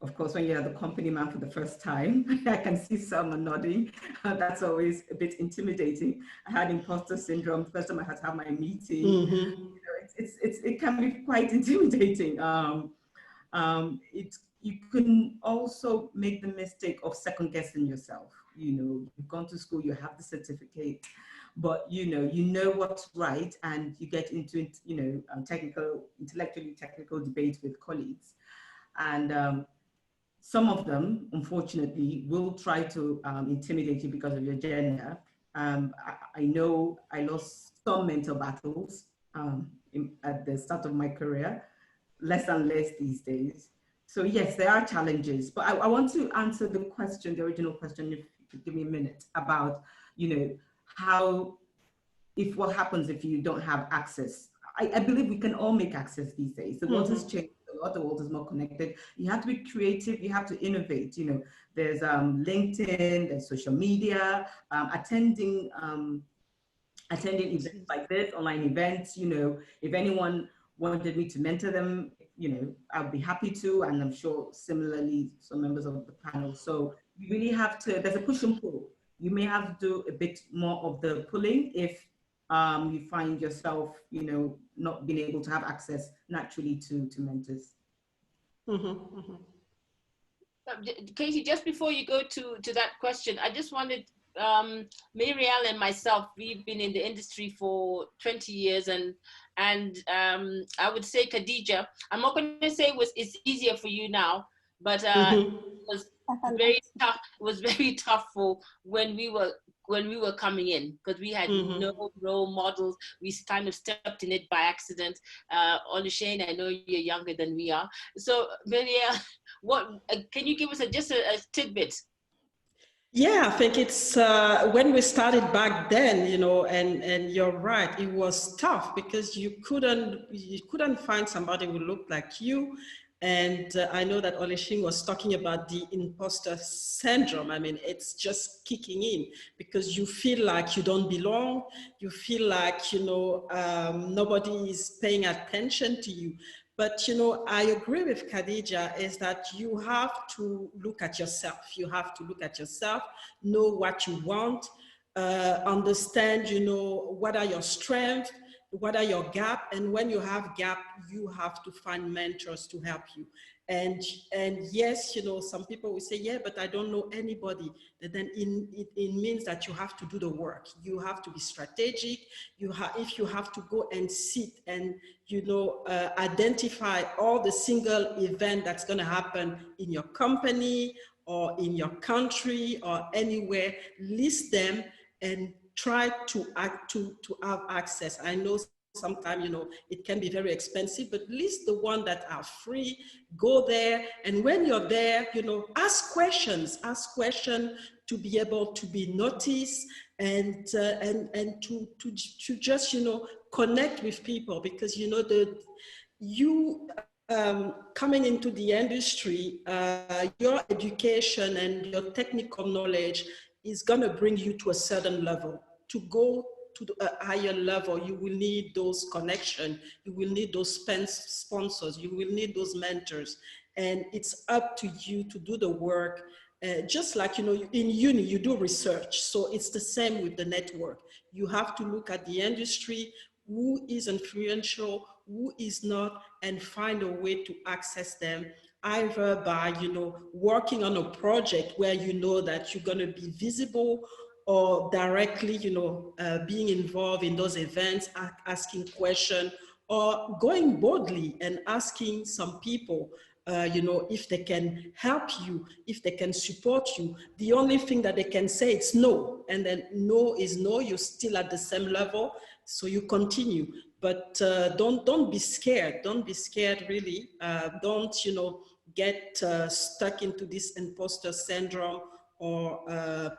Of course, when you're the company man for the first time, I can see Selma nodding. That's always a bit intimidating. I had imposter syndrome the first time I had to have my meeting. You know, it can be quite intimidating. You can also make the mistake of second guessing yourself. You know, you've gone to school, you have the certificate, but you know what's right, and you get into, you know, intellectually technical debates with colleagues, and some of them, unfortunately, will try to intimidate you because of your gender. I know I lost some mental battles at the start of my career, less and less these days. So yes, there are challenges, but I want to answer the question, the original question, if you could give me a minute, about, you know, what happens if you don't have access. I believe we can all make access these days. The world has changed a lot, the world is more connected. You have to be creative, you have to innovate. You know, there's LinkedIn, there's social media, attending events like this, online events. You know, if anyone wanted me to mentor them, you know, I'd be happy to, and I'm sure similarly some members of the panel. So you really have to, there's a push and pull. You may have to do a bit more of the pulling if you find yourself, you know, not being able to have access naturally to mentors. Katy, just before you go to that question, I just wanted, Mirelle and myself, we've been in the industry for 20 years, and I would say, Khadijah, I'm not going to say it's easier for you now, but it was very tough. It was very tough for when we were coming in, because we had no role models. We kind of stepped in it by accident. Oluseun, I know you're younger than we are. So, Mirelle, what can you give us just a tidbit? Yeah, I think it's when we started back then, you know, and you're right, it was tough because you couldn't find somebody who looked like you. And I know that Oluseun was talking about the imposter syndrome. I mean, it's just kicking in because you feel like you don't belong. You feel like, you know, nobody is paying attention to you. But, you know, I agree with Khadijah is that you have to look at yourself. You have to look at yourself, know what you want, understand, you know, what are your strengths, what are your gaps, and when you have gap, you have to find mentors to help you. And yes, you know, some people will say, yeah, but I don't know anybody. And then it means that you have to do the work. You have to be strategic. If you have to go and sit and, you know, identify all the single event that's going to happen in your company or in your country or anywhere, list them and try to have access. I know sometimes, you know, it can be very expensive, but list the one that are free, go there. And when you're there, you know, ask questions to be able to be noticed and to just, you know, connect with people, because, you know, coming into the industry, your education and your technical knowledge is going to bring you to a certain level. To go to a higher level, you will need those connections, you will need those sponsors, you will need those mentors, and it's up to you to do the work. Just like, you know, in uni, you do research, so it's the same with the network. You have to look at the industry, who is influential, who is not, and find a way to access them, either by, you know, working on a project where you know that you're going to be visible, or directly, you know, being involved in those events, asking questions, or going boldly and asking some people, you know, if they can help you, if they can support you. The only thing that they can say is no, and then no is no, you're still at the same level, so you continue. But don't be scared. Don't be scared, really. Don't, you know, get stuck into this imposter syndrome, or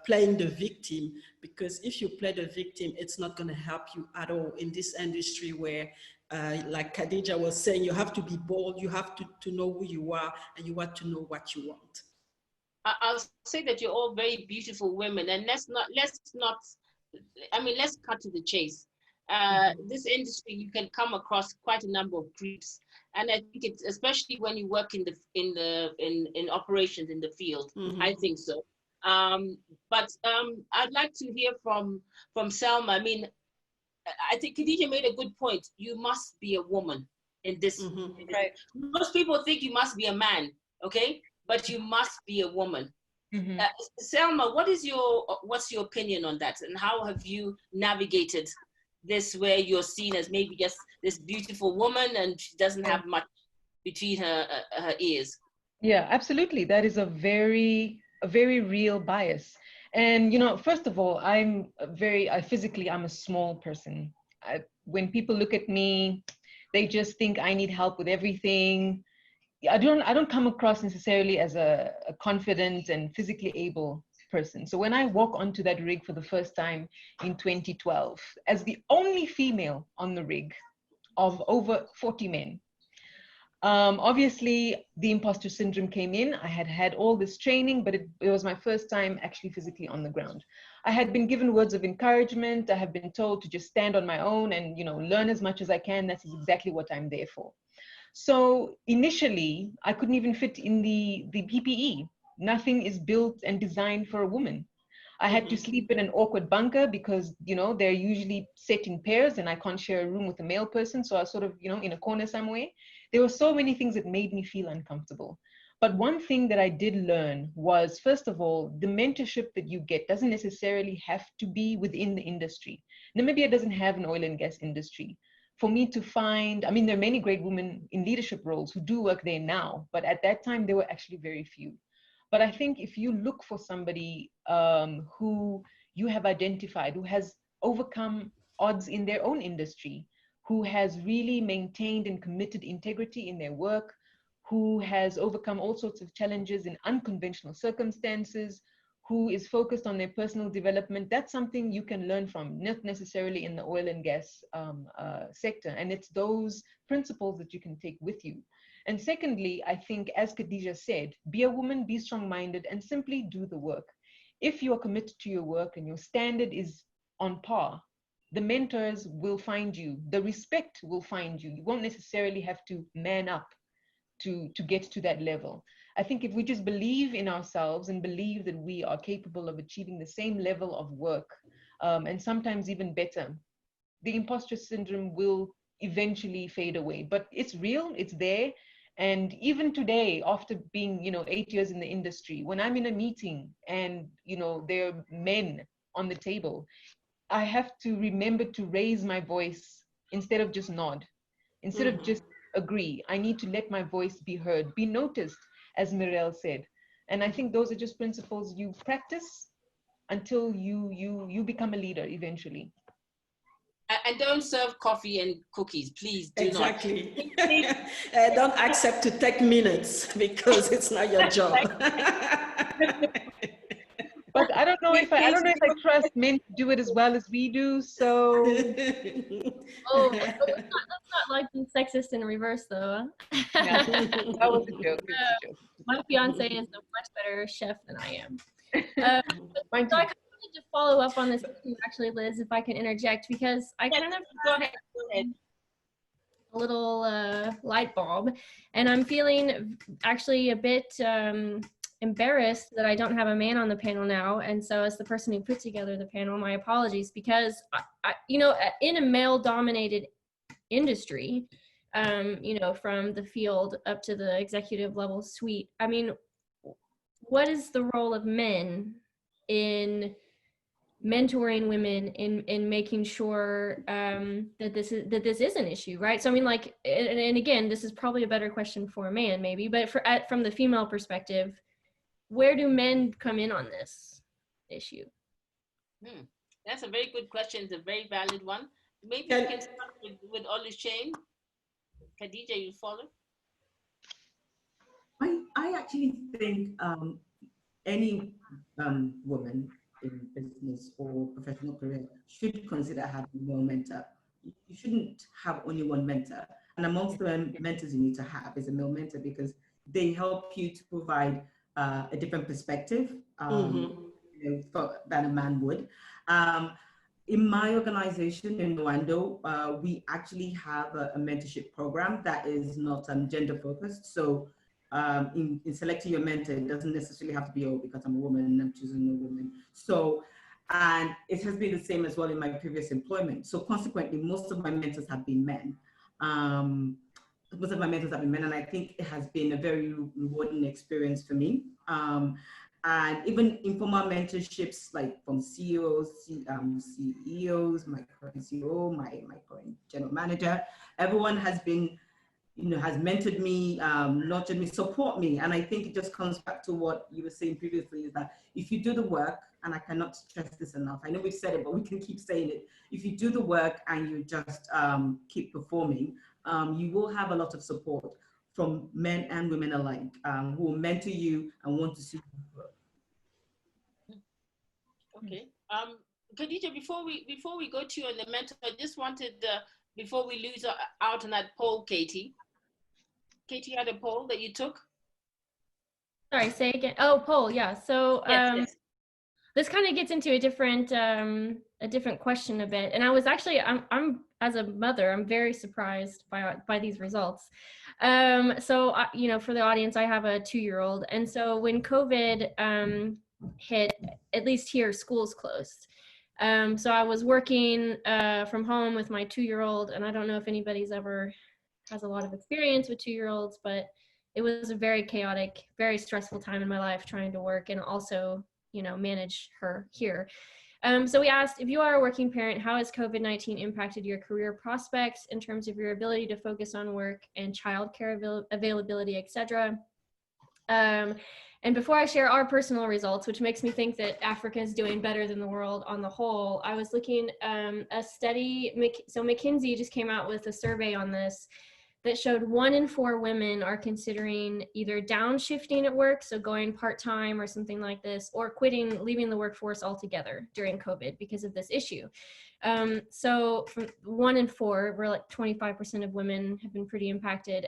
playing the victim, because if you play the victim, it's not going to help you at all in this industry where, like Khadijah was saying, you have to be bold, you have to know who you are, and you want to know what you want. I'll say that you're all very beautiful women, and let's cut to the chase. This industry, you can come across quite a number of creeps, and I think it's, especially when you work in operations in the field, I think so. But I'd like to hear from Selma. I mean, I think Khadijah made a good point. You must be a woman in this. Right. Most people think you must be a man, okay? But you must be a woman. Selma, what's your opinion on that? And how have you navigated this, where you're seen as maybe just this beautiful woman and she doesn't have much between her ears? Yeah, absolutely. That is a very real bias. And, you know, first of all, physically, I'm a small person. When people look at me, they just think I need help with everything. I don't come across necessarily as a confident and physically able person. So when I walk onto that rig for the first time in 2012, as the only female on the rig of over 40 men, obviously the imposter syndrome came in. I had had all this training, but it was my first time actually physically on the ground. I had been given words of encouragement. I have been told to just stand on my own and, you know, learn as much as I can. That's exactly what I'm there for. So initially, I couldn't even fit in the PPE. Nothing is built and designed for a woman. I had to sleep in an awkward bunker because, you know, they're usually set in pairs and I can't share a room with a male person. So I was sort of, you know, in a corner somewhere. There were so many things that made me feel uncomfortable. But one thing that I did learn was, first of all, the mentorship that you get doesn't necessarily have to be within the industry. Namibia doesn't have an oil and gas industry. For me to find, I mean, there are many great women in leadership roles who do work there now, but at that time, there were actually very few. But I think if you look for somebody who you have identified, who has overcome odds in their own industry, who has really maintained and committed integrity in their work, who has overcome all sorts of challenges in unconventional circumstances, who is focused on their personal development, that's something you can learn from, not necessarily in the oil and gas sector. And it's those principles that you can take with you. And secondly, I think, as Khadijah said, be a woman, be strong-minded, and simply do the work. If you are committed to your work and your standard is on par, the mentors will find you, the respect will find you. You won't necessarily have to man up to get to that level. I think if we just believe in ourselves and believe that we are capable of achieving the same level of work, and sometimes even better, the imposter syndrome will eventually fade away. But it's real, it's there. And even today, after being, 8 years in the industry, when I'm in a meeting and, there are men on the table, I have to remember to raise my voice instead of just nod, instead of just agree. I need to let my voice be heard, be noticed, as Mirelle said. And I think those are just principles you practice until you become a leader eventually. And don't serve coffee and cookies, please do exactly. not. Don't accept to take minutes because it's not your job. But I don't know if I trust men to do it as well as we do. So Oh, let's not like being sexist in reverse though. yeah, that was a joke. It was a joke. My fiance is a much better chef than I am. Mine So I too. kind of wanted to follow up on this issue, actually, Liz, if I can interject, because I kind of Go ahead. a little light bulb, and I'm feeling actually a bit embarrassed that I don't have a man on the panel now. And so as the person who put together the panel, my apologies, because you know, in a male-dominated industry, you know, from the field up to the executive level suite, I mean, what is the role of men in mentoring women in making sure that this is an issue, right? So I mean, like, and again, this is probably a better question for a man maybe, but from the female perspective, where do men come in on this issue? That's a very good question. It's a very valid one. Maybe we can start with Oluseun. Khadijah, you follow? I actually think any woman in business or professional career should consider having a male mentor. You shouldn't have only one mentor. And amongst the mentors you need to have is a male mentor, because they help you to provide a different perspective you know, than a man would. In my organization in Oando, we actually have a mentorship program that is not gender focused. So in selecting your mentor, it doesn't necessarily have to be, oh, because I'm a woman and I'm choosing a woman. So, and it has been the same as well in my previous employment. So consequently, most of my mentors have been men. Most of my mentors have been men, and I think it has been a very rewarding experience for me. And even informal mentorships, like from CEOs, CEOs, my current CEO, my current general manager, everyone has been, you know, has mentored me, nurtured me, support me. And I think it just comes back to what you were saying previously, is that if you do the work, and I cannot stress this enough, I know we've said it, but we can keep saying it. If you do the work and you just keep performing, you will have a lot of support from men and women alike, who will mentor you and want to see you grow. Okay. Khadijah, before we go to you on the mentor, I just wanted, before we lose out on that poll, Caty. Caty had a poll that you took? Sorry, say again. Oh, poll, yeah. So Yes. this kind of gets into a different question a bit. And I was actually, I'm as a mother, I'm very surprised by these results. So you know, for the audience, I have a 2-year-old, and so when COVID hit, at least here, schools closed. So I was working from home with my 2-year-old, and I don't know if anybody's ever has a lot of experience with 2-year-olds, but it was a very chaotic, very stressful time in my life trying to work and also, you know, manage her here. So we asked, if you are a working parent, how has COVID-19 impacted your career prospects in terms of your ability to focus on work and childcare availability, etc. And before I share our personal results, which makes me think that Africa is doing better than the world on the whole, I was looking a study, so McKinsey just came out with a survey on this that showed 1 in 4 women are considering either downshifting at work, so going part-time or something like this, or leaving the workforce altogether during COVID because of this issue. So from 1 in 4, we're like 25% of women have been pretty impacted.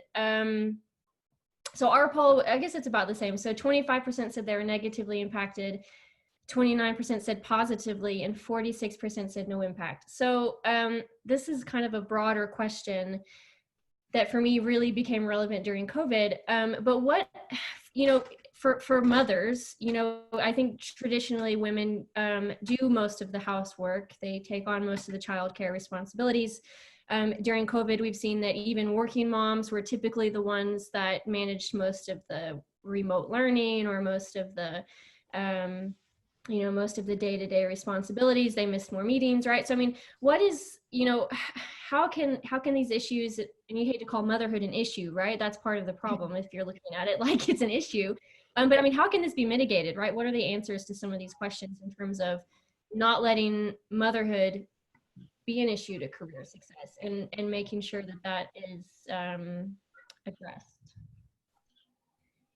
So our poll, I guess it's about the same. So 25% said they were negatively impacted, 29% said positively, and 46% said no impact. So this is kind of a broader question that for me really became relevant during COVID. But what, you know, for mothers, you know, I think traditionally women do most of the housework. They take on most of the childcare responsibilities. During COVID, we've seen that even working moms were typically the ones that managed most of the remote learning or most of the, you know, most of the day-to-day responsibilities. They missed more meetings, right? So, I mean, what is, you know, how can these issues, and you hate to call motherhood an issue, right? That's part of the problem if you're looking at it like it's an issue. But I mean, how can this be mitigated, right? What are the answers to some of these questions in terms of not letting motherhood be an issue to career success and making sure that that is addressed?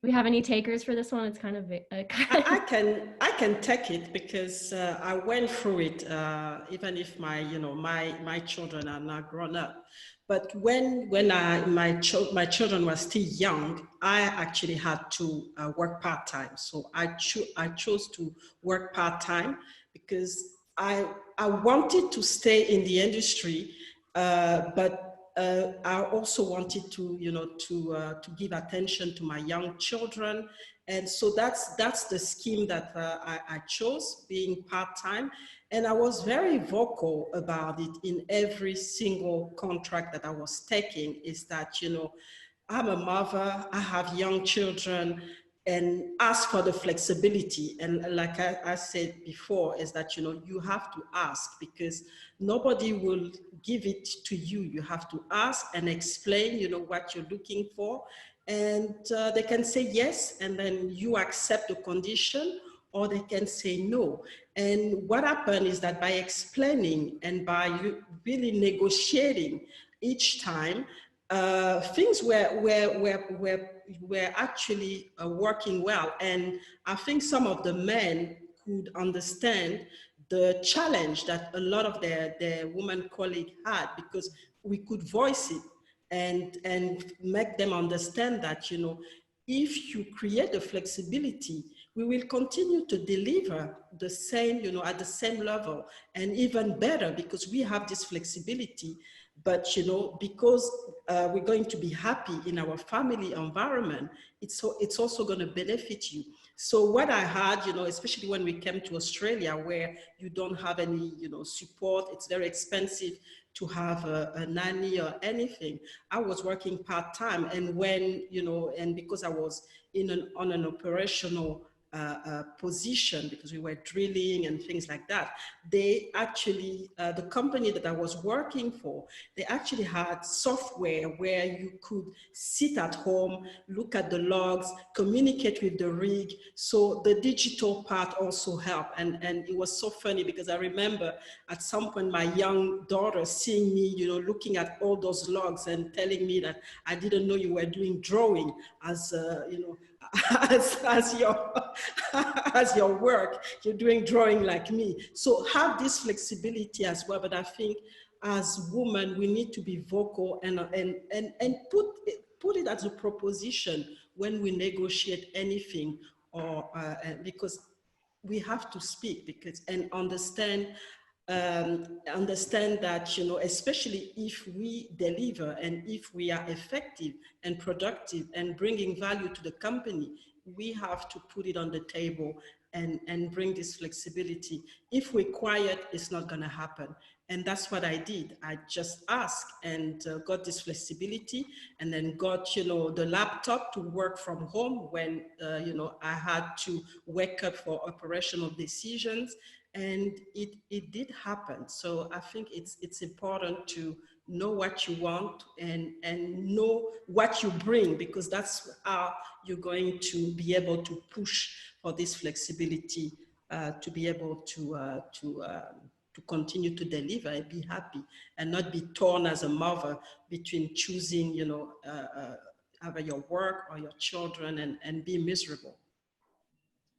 we have any takers for this one? It's kind of I can take it because I went through it. Even if my children are not grown up, but when my children were still young, I actually had to work part time. So I chose to work part time because I wanted to stay in the industry, but I also wanted to, to give attention to my young children. And so that's the scheme that I chose, being part-time. And I was very vocal about it in every single contract that I was taking, is that, I'm a mother, I have young children, and ask for the flexibility. And like I said before, is that, you have to ask, because nobody will give it to you. You have to ask and explain, what you're looking for. And they can say yes, and then you accept the condition, or they can say no. And what happened is that by explaining and by really negotiating each time, things were actually working well. And I think some of the men could understand the challenge that a lot of their women colleagues had, because we could voice it and make them understand that, if you create the flexibility, we will continue to deliver the same, at the same level, and even better, because we have this flexibility. But, because we're going to be happy in our family environment, it's also going to benefit you. So what I had, especially when we came to Australia, where you don't have any, support, it's very expensive to have a nanny or anything. I was working part-time, and when, and because I was on an operational position, because we were drilling and things like that, they actually, the company that I was working for, they actually had software where you could sit at home, look at the logs, communicate with the rig. So the digital part also helped. And it was so funny, because I remember at some point my young daughter seeing me, looking at all those logs and telling me that I didn't know you were doing drawing as, as your work, you're doing drawing like me. So have this flexibility as well. But I think as women, we need to be vocal and put it as a proposition when we negotiate anything, or because we have to speak, and understand that, especially if we deliver and if we are effective and productive and bringing value to the company, we have to put it on the table and bring this flexibility. If we're quiet, it's not going to happen. And that's what I did. I just asked and got this flexibility, and then got, the laptop to work from home when, I had to wake up for operational decisions. And it did happen. So I think it's important to know what you want and know what you bring, because that's how you're going to be able to push for this flexibility, to be able to continue to deliver and be happy, and not be torn as a mother between choosing, either your work or your children, and be miserable.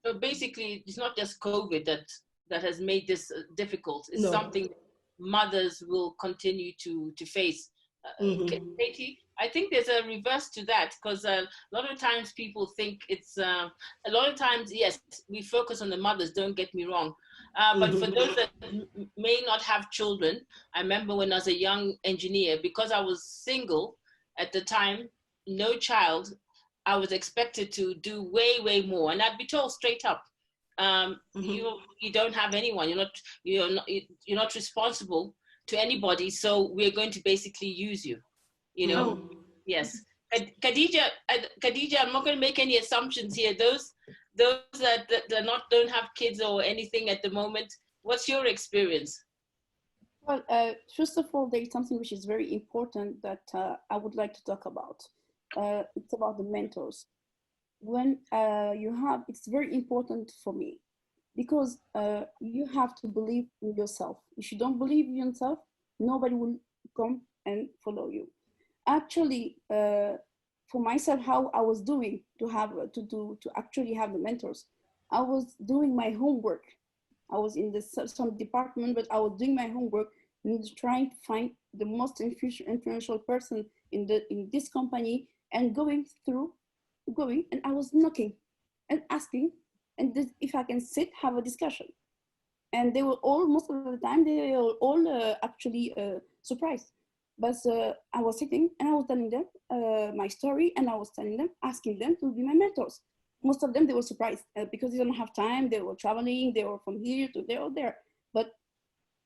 So basically, it's not just COVID that has made this difficult. It's something mothers will continue to face. Caty, I think there's a reverse to that, because a lot of times people think it's, a lot of times, yes, we focus on the mothers, don't get me wrong. But for those that may not have children, I remember when I was a young engineer, because I was single at the time, no child, I was expected to do way, way more. And I'd be told straight up, you don't have anyone, you're not responsible to anybody, so we're going to basically use you, Yes. Khadijah, I'm not going to make any assumptions here. Those that don't have kids or anything at the moment, what's your experience? Well, first of all, there is something which is very important that I would like to talk about. It's about the mentors. When it's very important for me, because you have to believe in yourself. If you don't believe in yourself, nobody will come and follow you. Actually, for myself, how I was doing to actually have the mentors. I was doing my homework. I was in some department, but I was doing my homework and trying to find the most influential person in this company, and going, and I was knocking and asking, and if I can sit, have a discussion. And they were all, most of the time, they were all actually surprised. But I was sitting and I was telling them my story, and I was telling them, asking them to be my mentors. Most of them, they were surprised because they don't have time. They were traveling, they were from here to there or there. But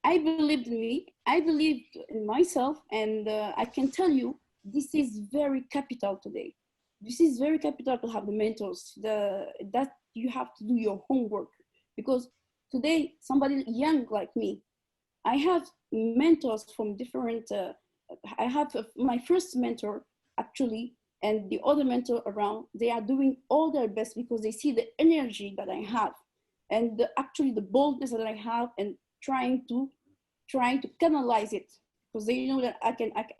I believed in me, I believed in myself, and I can tell you, this is very capital today. This is very capital to have the mentors, that you have to do your homework. Because today, somebody young like me, I have mentors from different, I have my first mentor actually, and the other mentor around, they are doing all their best because they see the energy that I have, and actually the boldness that I have, and trying to canalize it, because they know that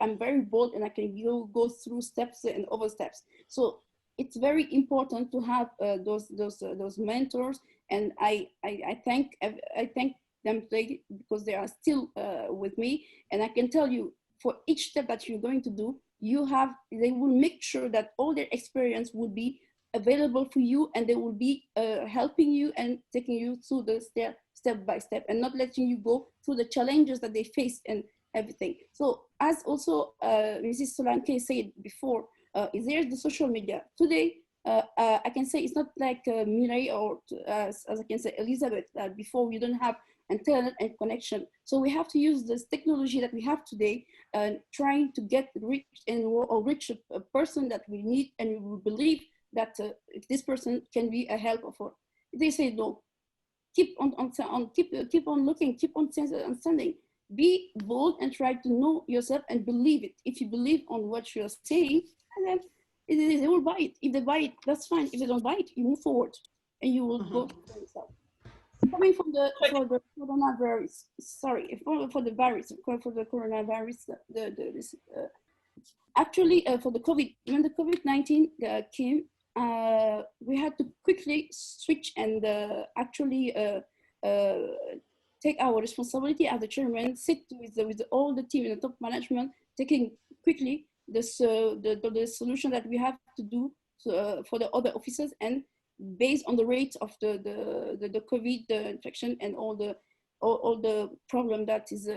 I'm very bold, and I can go through steps and over steps. So it's very important to have those mentors, and I thank them today because they are still with me, and I can tell you, for each step that you're going to do, they will make sure that all their experience will be available for you, and they will be helping you and taking you through the step by step, and not letting you go through the challenges that they face and everything. So as also Mrs. Solanke said before, there's the social media. Today, I can say it's not like Mirelle or as I can say Elizabeth, before we don't have internet and connection. So we have to use this technology that we have today, trying to get reach a person that we need, and we will believe that this person can be a help for. They say no, keep on looking, keep on understanding. Be bold and try to know yourself and believe it. If you believe on what you're saying, and then they will buy it. If they buy it, that's fine. If they don't buy it, you move forward, and you will go for yourself. Coming for the coronavirus, sorry, for the coronavirus, actually for the COVID, when the COVID-19 came, we had to quickly switch and actually take our responsibility as the chairman, sit with all the team in the top management, taking quickly the solution that we have to do for the other officers, and based on the rate of the COVID infection and all the problem that is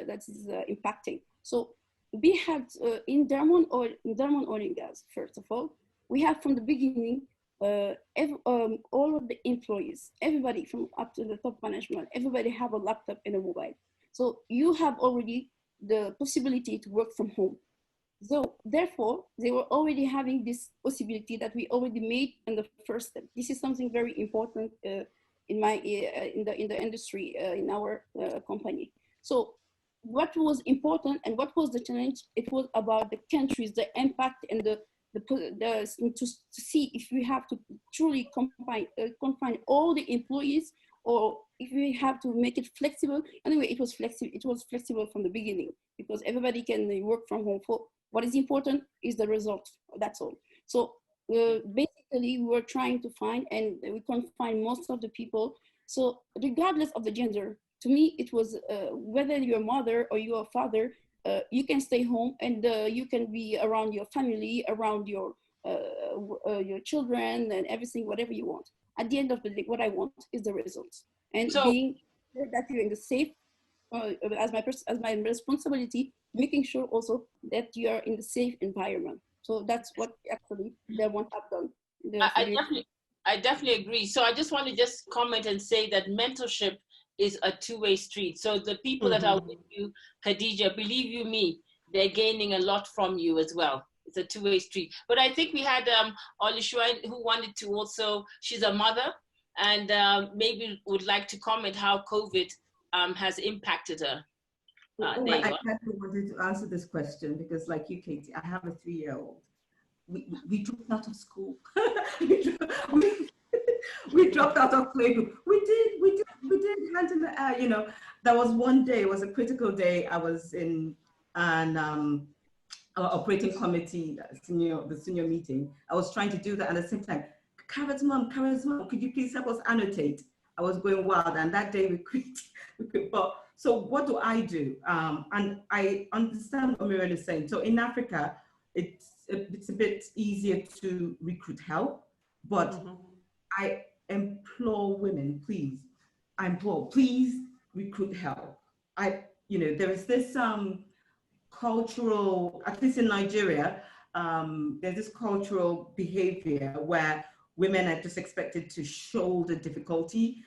impacting. So we had in Diamond Oil and Gas, first of all, we have from the beginning all of the employees, everybody from up to the top management, everybody have a laptop and a mobile. So you have already the possibility to work from home. So therefore, they were already having this possibility that we already made in the first step. This is something very important in the industry in our company. So what was important and what was the challenge? It was about the countries, the impact, and to see if we have to truly confine all the employees, or if we have to make it flexible. Anyway, it was flexible. It was flexible from the beginning because everybody can work from home. For what is important is the result. That's all. So basically, we were trying to find, and we couldn't find most of the people. So regardless of the gender, to me, it was whether you're a mother or you're a father, you can stay home and you can be around your family, around your children and everything, whatever you want. At the end of the day, what I want is the results, and being that you're in the safe, as my responsibility, making sure also that you are in the safe environment. So that's what actually they want to have done. I definitely agree. So I just want to comment and say that mentorship is a two-way street. So the people that are with you, Khadijah, believe you me, they're gaining a lot from you as well. It's a two-way street. But I think we had Oluseun who wanted to also, she's a mother, and maybe would like to comment how COVID has impacted her. I actually wanted to answer this question because, like you, Katy, I have a 3-year-old. We dropped out of school. we dropped out of playgroup. We did hands in the air. You know, there was one day. It was a critical day. I was in, and our operating committee, the senior meeting. I was trying to do that, and at the same time, Kara's mom, could you please help us annotate? I was going wild, and that day we quit. But so what do? And I understand what Mirelle is saying. So in Africa, it's a bit easier to recruit help, but I implore women, please recruit help. There is this cultural, at least in Nigeria, there's this cultural behavior where women are just expected to shoulder difficulty.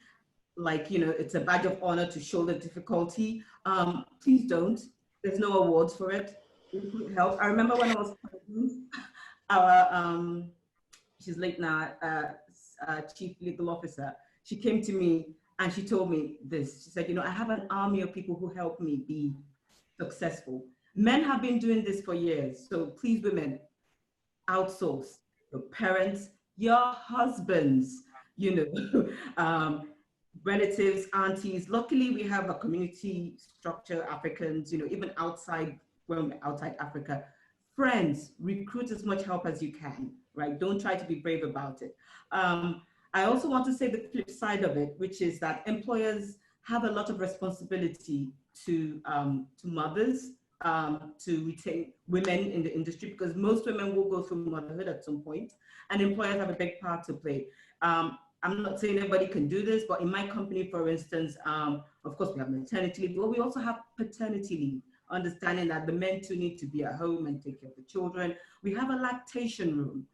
Like, it's a badge of honor to shoulder difficulty. Please don't. There's no awards for it. Recruit help. I remember when I was pregnant, our, she's late now, chief legal officer, she came to me and she told me this. She said, I have an army of people who help me be successful. Men have been doing this for years. So please, women, outsource. Your parents, your husbands, relatives, aunties. Luckily, we have a community structure, Africans, even outside Africa. Friends, recruit as much help as you can, right? Don't try to be brave about it. I also want to say the flip side of it, which is that employers have a lot of responsibility to mothers, to retain women in the industry, because most women will go through motherhood at some point, and employers have a big part to play. I'm not saying everybody can do this, but in my company, for instance, of course, we have maternity leave, but we also have paternity leave, understanding that the men too need to be at home and take care of the children. We have a lactation room,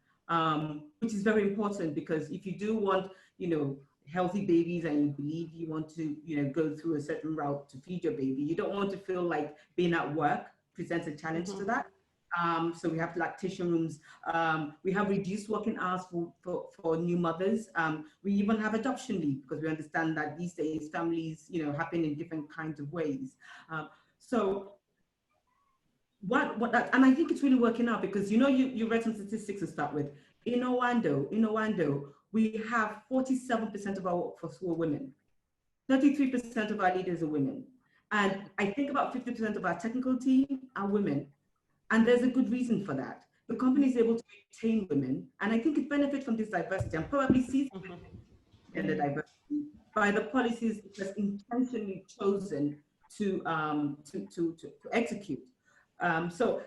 which is very important, because if you do want, healthy babies and you believe you want to, go through a certain route to feed your baby, you don't want to feel like being at work presents a challenge to that. So we have lactation rooms. We have reduced working hours for new mothers. We even have adoption leave, because we understand that these days families, happen in different kinds of ways. So and I think it's really working out, because you read some statistics to start with. In Oando, we have 47% of our workforce who are women. 33% of our leaders are women. And I think about 50% of our technical team are women. And there's a good reason for that. The company is able to retain women, and I think it benefits from this diversity, and probably sees in the diversity by the policies it has intentionally chosen to execute. So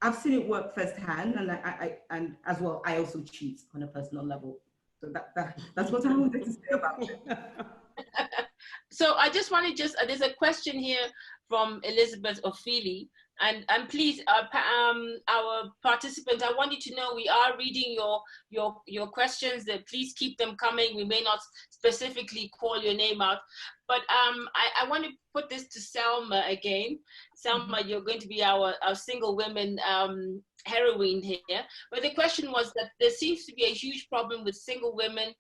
I've seen it work firsthand, and as well, I also cheat on a personal level. So that's what I wanted to say about it. So I just want to there's a question here from Elizabeth Ophelia. And please, our participants, I want you to know we are reading your questions. That please keep them coming. We may not specifically call your name out, but I want to put this to Selma again. Selma, you're going to be our single women heroine here. But the question was that there seems to be a huge problem with single women,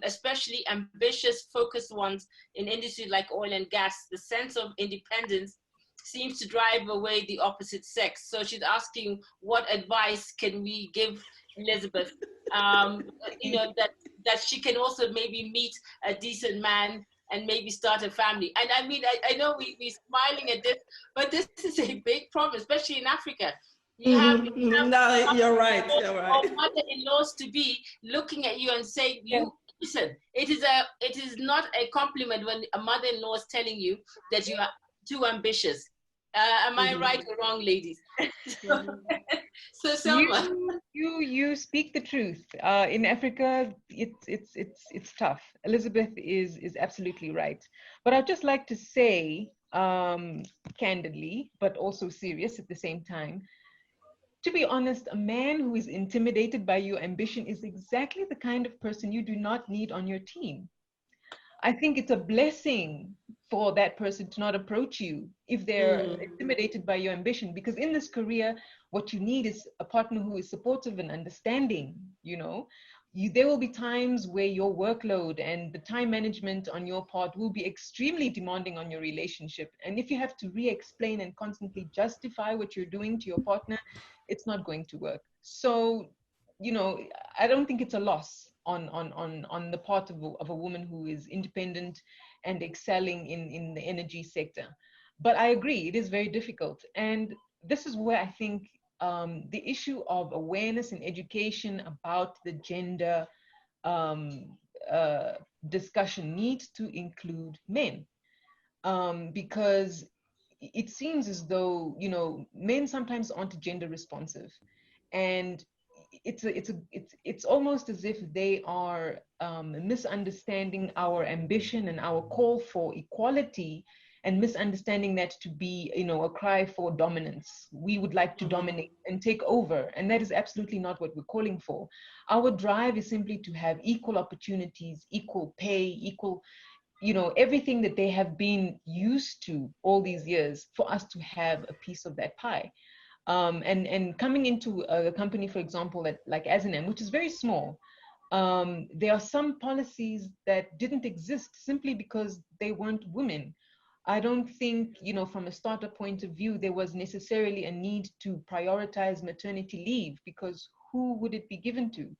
especially ambitious, focused ones in industries like oil and gas. The sense of independence seems to drive away the opposite sex. So she's asking, what advice can we give Elizabeth, that she can also maybe meet a decent man and maybe start a family. And I mean, I know we're smiling at this, but this is a big problem, especially in Africa. You have, no, you're right. Or mother-in-laws to be looking at you and saying, listen, it is not a compliment when a mother-in-law is telling you that you are too ambitious. Am I right or wrong, ladies? So Selma, you speak the truth. In Africa, it's tough. Elizabeth is absolutely right. But I'd just like to say, candidly, but also serious at the same time, to be honest, a man who is intimidated by your ambition is exactly the kind of person you do not need on your team. I think it's a blessing for that person to not approach you if they're intimidated by your ambition, because in this career, what you need is a partner who is supportive and understanding. There will be times where your workload and the time management on your part will be extremely demanding on your relationship. And if you have to re-explain and constantly justify what you're doing to your partner, it's not going to work. So, I don't think it's a loss on the part of a woman who is independent and excelling in the energy sector. But I agree, it is very difficult. And this is where I think the issue of awareness and education about the gender um, uh, discussion needs to include men, because it seems as though, you know, men sometimes aren't gender responsive, and it's almost as if they are misunderstanding our ambition and our call for equality, and misunderstanding that to be, you know, a cry for dominance. We would like to dominate and take over, and that is absolutely not what we're calling for. Our drive is simply to have equal opportunities, equal pay, equal, you know, everything that they have been used to all these years, for us to have a piece of that pie. And coming into a company, for example, that like Azinam, which is very small, there are some policies that didn't exist simply because they weren't women. I don't think, you know, from a starter point of view, there was necessarily a need to prioritize maternity leave, because who would it be given to?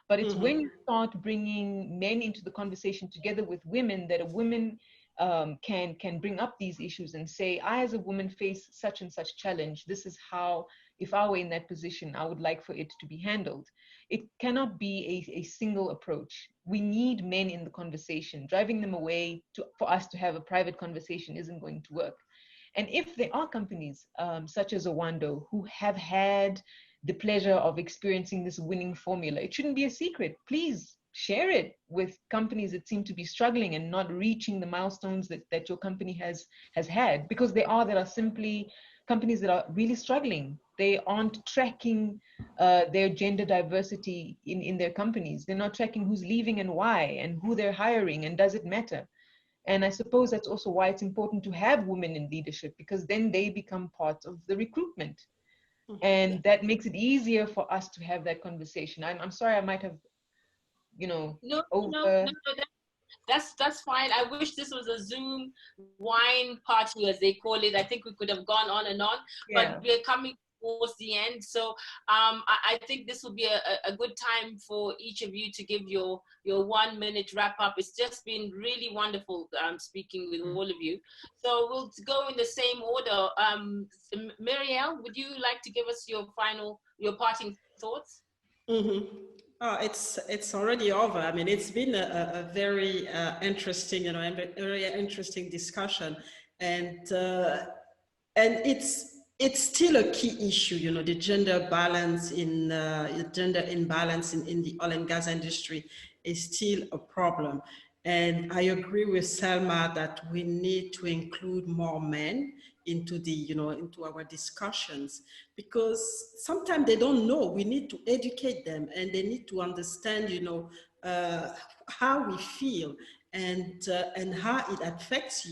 But it's when you start bringing men into the conversation together with women, that a woman can bring up these issues and say, I as a woman face such and such challenge. This is how, if I were in that position, I would like for it to be handled. It cannot be a single approach. We need men in the conversation. Driving them away for us to have a private conversation isn't going to work. And if there are companies such as Oando who have had the pleasure of experiencing this winning formula, it shouldn't be a secret. Please share it with companies that seem to be struggling and not reaching the milestones that your company has had, because there are simply companies that are really struggling. They aren't tracking their gender diversity in their companies. They're not tracking who's leaving and why, and who they're hiring, and does it matter. And I suppose that's also why it's important to have women in leadership, because then they become part of the recruitment. And that makes it easier for us to have that conversation. I'm sorry, I might have, you know, no, that's fine. I wish this was a Zoom wine party, as they call it. I think we could have gone on and on, yeah. but we're coming towards the end. So I think this will be a good time for each of you to give your 1 minute wrap up. It's just been really wonderful speaking with all of you. So we'll go in the same order. Mirelle, would you like to give us your parting thoughts? Oh, it's already over. I mean, it's been a very interesting, you know, a very interesting discussion, and it's still a key issue, you know, the gender balance in gender imbalance in the oil and gas industry is still a problem. And I agree with Selma that we need to include more men into the, you know, into our discussions, because sometimes they don't know. We need to educate them, and they need to understand, you know, how we feel, and how it affects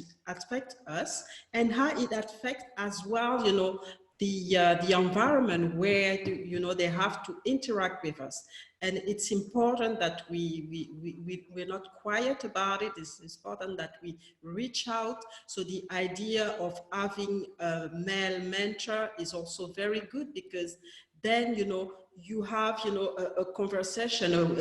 us, and how it affects as well, you know, the environment where you know, they have to interact with us. And it's important that we're not quiet about it. It's important that we reach out. So the idea of having a male mentor is also very good, because then, you know, you have, you know, a conversation of,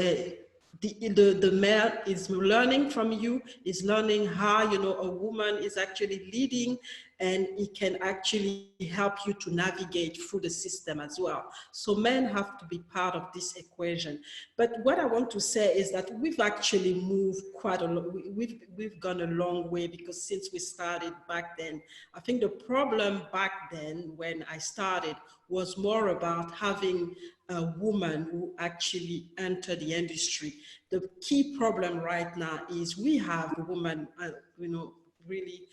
the male is learning from you, is learning how, you know, a woman is actually leading, and it can actually help you to navigate through the system as well. So men have to be part of this equation. But what I want to say is that we've actually moved quite a lot. We've gone a long way, because since we started back then, I think the problem back then when I started was more about having a woman who actually entered the industry. The key problem right now is we have women, you know, really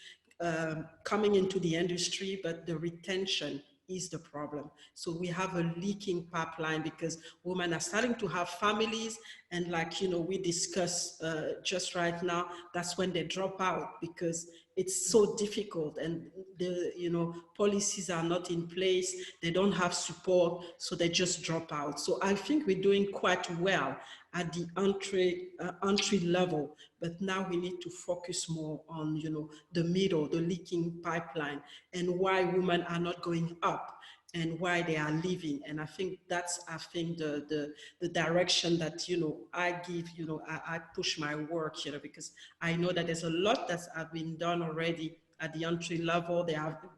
coming into the industry, but the retention is the problem. So we have a leaking pipeline, because women are starting to have families, and like, you know, we discussed just right now, that's when they drop out, because it's so difficult, and the, you know, policies are not in place, they don't have support, so they just drop out. So I think we're doing quite well at the entry level, but now we need to focus more on, you know, the middle, the leaking pipeline, and why women are not going up, and why they are leaving. And I think that's, I think the direction that, you know, I give, you know, I push my work, you know, because I know that there's a lot that's been done already at the entry level.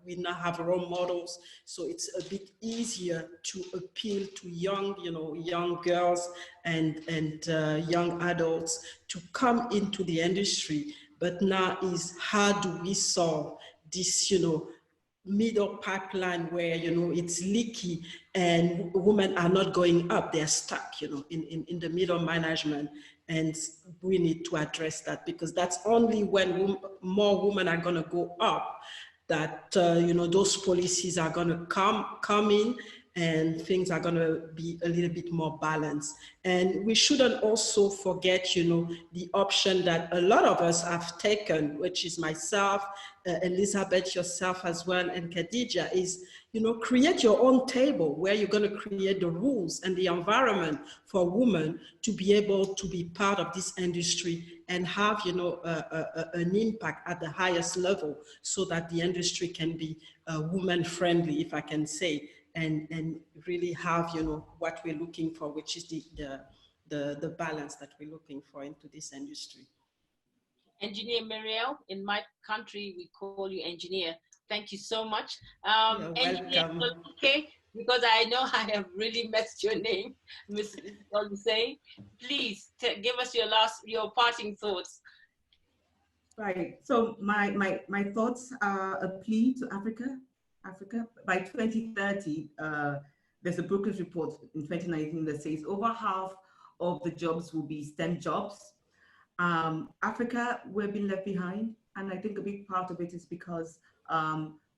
We now have role models, so it's a bit easier to appeal to young girls and young adults to come into the industry. But now is, how do we solve this, middle pipeline where, it's leaky and women are not going up, they're stuck, in the middle management. And we need to address that, because that's only when more women are going to go up that, those policies are going to come in, and things are going to be a little bit more balanced. And we shouldn't also forget, the option that a lot of us have taken, which is myself, Elizabeth, yourself as well, and Khadijah, is, create your own table where you're going to create the rules and the environment for women to be able to be part of this industry and have, an impact at the highest level, so that the industry can be woman friendly, if I can say, and really have, what we're looking for, which is the balance that we're looking for into this industry. Engineer Mirelle, in my country, we call you engineer. Thank you so much. Engineer Solanke, because I know I have really messed your name, Ms. Oluseun. Please give us your parting thoughts. Right. So my thoughts are a plea to Africa. By 2030, there's a Brookings report in 2019 that says over half of the jobs will be STEM jobs. Africa, we're being left behind. And I think a big part of it is because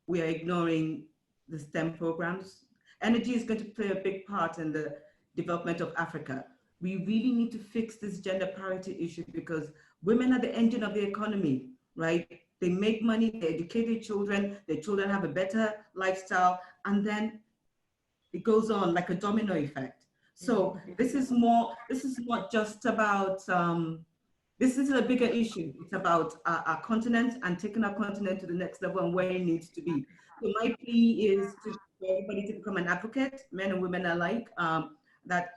we are ignoring the STEM programs. Energy is going to play a big part in the development of Africa. We really need to fix this gender parity issue, because women are the engine of the economy, right? They make money, they educate their children have a better lifestyle, and then it goes on like a domino effect. So this is not just about, this is a bigger issue. It's about our continent and taking our continent to the next level and where it needs to be. So my plea is for everybody to become an advocate, men and women alike, that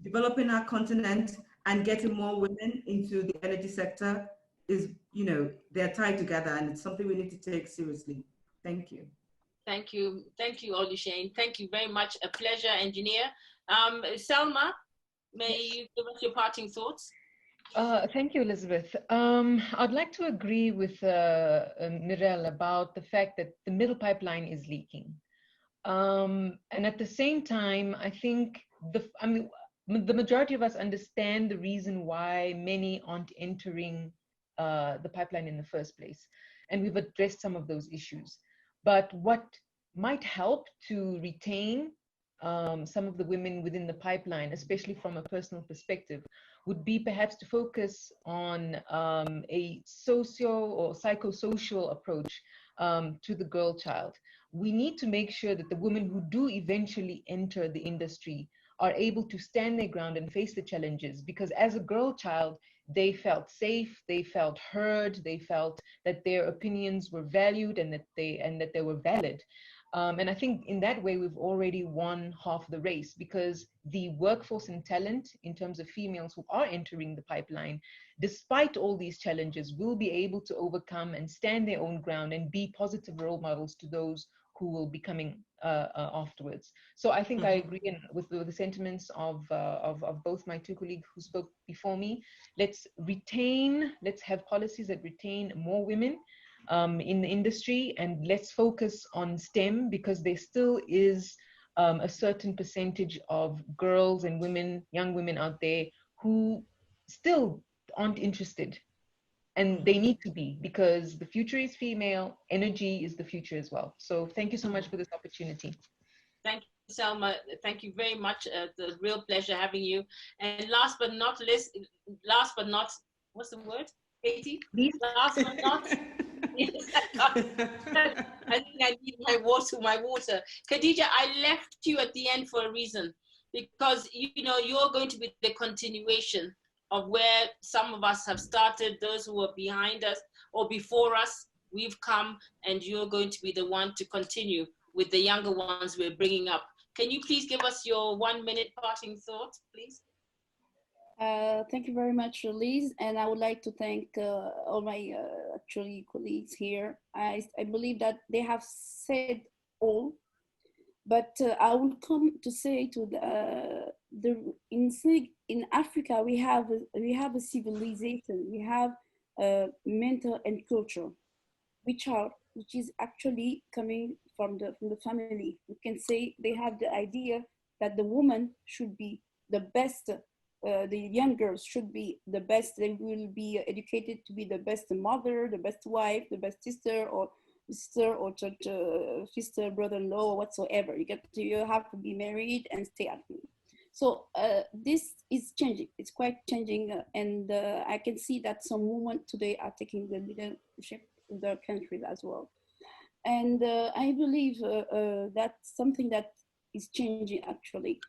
developing our continent and getting more women into the energy sector is, they're tied together, and it's something we need to take seriously. Thank you. Thank you. Thank you, Oluseun. Thank you very much. A pleasure, engineer. Selma, may you give us your parting thoughts? Thank you, Elizabeth. I'd like to agree with Mirelle about the fact that the middle pipeline is leaking. And at the same time, I think the majority of us understand the reason why many aren't entering the pipeline in the first place. And we've addressed some of those issues. But what might help to retain some of the women within the pipeline, especially from a personal perspective, would be perhaps to focus on a socio or psychosocial approach to the girl child. We need to make sure that the women who do eventually enter the industry are able to stand their ground and face the challenges, because as a girl child, they felt safe, they felt heard, they felt that their opinions were valued and that they were valid. And I think in that way, we've already won half the race, because the workforce and talent in terms of females who are entering the pipeline, despite all these challenges, will be able to overcome and stand their own ground and be positive role models to those who will be coming afterwards. So I think I agree with the sentiments of both my two colleagues who spoke before me. Let's have policies that retain more women in the industry, and let's focus on STEM, because there still is a certain percentage of girls and women, young women out there who still aren't interested. And they need to be, because the future is female, energy is the future as well. So thank you so much for this opportunity. Thank you, Selma. Thank you very much. It's a real pleasure having you. And last but not, what's the word, Caty? Last but not, I think I need my water. Khadijah, I left you at the end for a reason, because you're going to be the continuation of where some of us have started. Those who are behind us or before us, we've come, and you're going to be the one to continue with the younger ones we're bringing up. Can you please give us your 1 minute parting thoughts, please? Thank you very much, Liz, and I would like to thank all my actually colleagues here. I believe that they have said all, but I will come to say to in Africa we have a civilization, we have mental and culture, which is actually coming from the family. We can say they have the idea that the woman should be the best, the young girls should be the best. They will be educated to be the best mother, the best wife, the best sister or sister, brother-in-law, or whatsoever. You have to be married and stay at home. So this is changing. It's quite changing, and I can see that some women today are taking the leadership in their countries as well. And I believe that's something that is changing actually,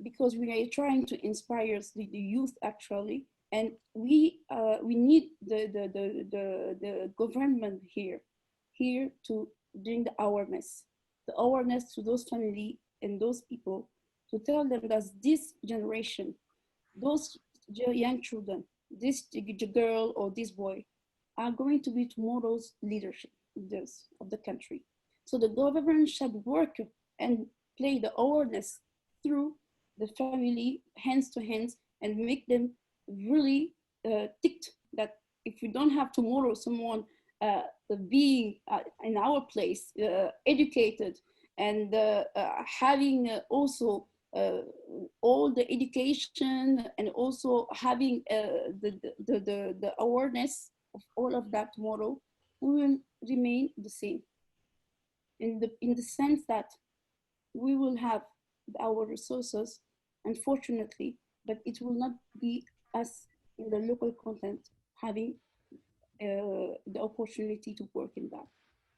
because we are trying to inspire the youth actually, and we need the government here to bring the awareness to those family and those people, to tell them that this generation, those young children, this girl or this boy, are going to be tomorrow's leaders of the country. So the government should work and play the awareness through the family, hands to hands, and make them really ticked that if we don't have tomorrow someone being in our place, educated, and having also all the education, and also having the awareness of all of that tomorrow, we will remain the same. In the sense that we will have our resources, unfortunately, but it will not be us in the local content having the opportunity to work in that.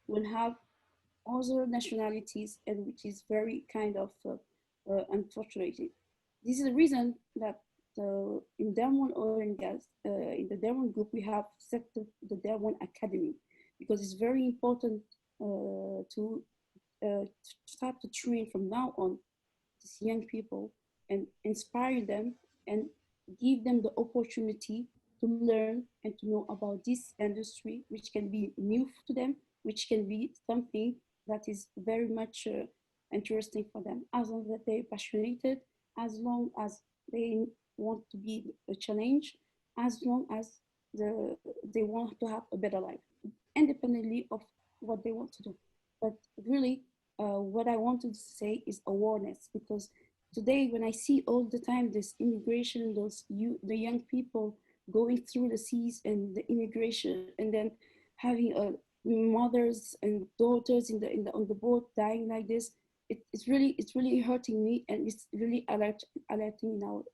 We'll have other nationalities, and which is very kind of unfortunate. This is the reason that in Diamond Oil and Gas, in the Diamond Group, we have set the Diamond Academy, because it's very important to start to train from now on these young people and inspire them and give them the opportunity to learn and to know about this industry, which can be new to them, which can be something that is very much interesting for them, as long as they're passionate, as long as they want to be a challenge, as long as they want to have a better life, independently of what they want to do. But really, what I wanted to say is awareness, because today when I see all the time this immigration, the young people going through the seas and the immigration, and then having mothers and daughters on the boat dying like this, it's really hurting me, and it's really alerting now.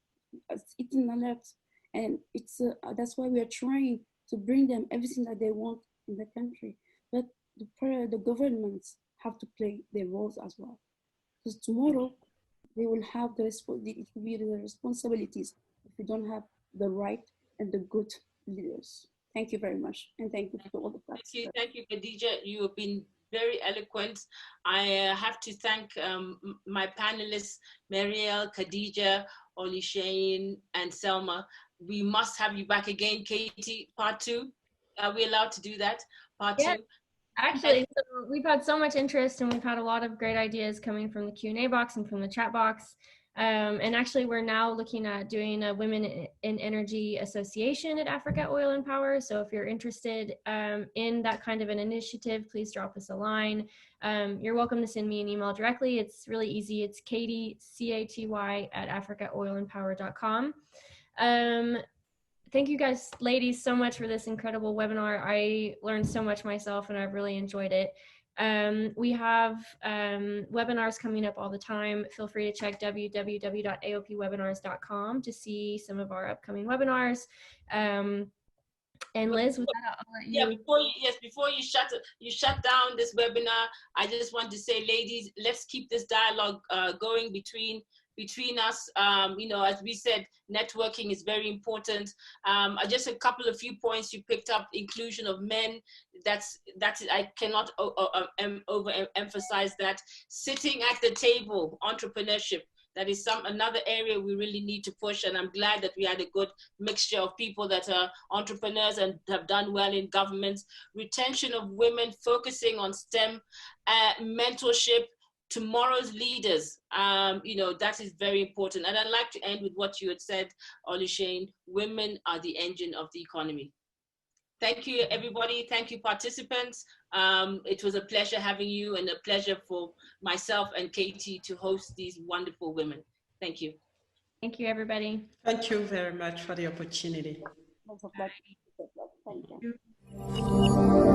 It's an alert, and it's that's why we are trying to bring them everything that they want in the country. But the governments have to play their roles as well, because tomorrow they will have the responsibilities if we don't have the right and the good leaders. Thank you very much, and thank you for all the participants. Thank you, Khadijah. You have been very eloquent. I have to thank my panelists, Mirelle, Khadijah, Oluseun, and Selma. We must have you back again, Caty, part 2. Are we allowed to do that? Part 2? Actually, so we've had so much interest, and we've had a lot of great ideas coming from the Q&A box and from the chat box. And actually, we're now looking at doing a Women in Energy Association at Africa Oil and Power. So if you're interested in that kind of an initiative, please drop us a line. You're welcome to send me an email directly. It's really easy. It's Caty, C-A-T-Y, @africaoilandpower.com. Thank you guys, ladies, so much for this incredible webinar. I learned so much myself, and I've really enjoyed it. We have webinars coming up all the time. Feel free to check www.aopwebinars.com to see some of our upcoming webinars. And Liz, with that, I'll let you. Yeah, before you shut down this webinar, I just want to say, ladies, let's keep this dialogue going between us. You know, as we said, networking is very important. Just a couple of few points you picked up: inclusion of men. That's I cannot overemphasize that. Sitting at the table, entrepreneurship. that is another area we really need to push. And I'm glad that we had a good mixture of people that are entrepreneurs and have done well in governments. Retention of women, focusing on STEM, mentorship, tomorrow's leaders, that is very important. And I'd like to end with what you had said, Oluseun: women are the engine of the economy. Thank you, everybody. Thank you, participants. It was a pleasure having you, and a pleasure for myself and Caty to host these wonderful women. Thank you. Thank you, everybody. Thank you very much for the opportunity. Thank you.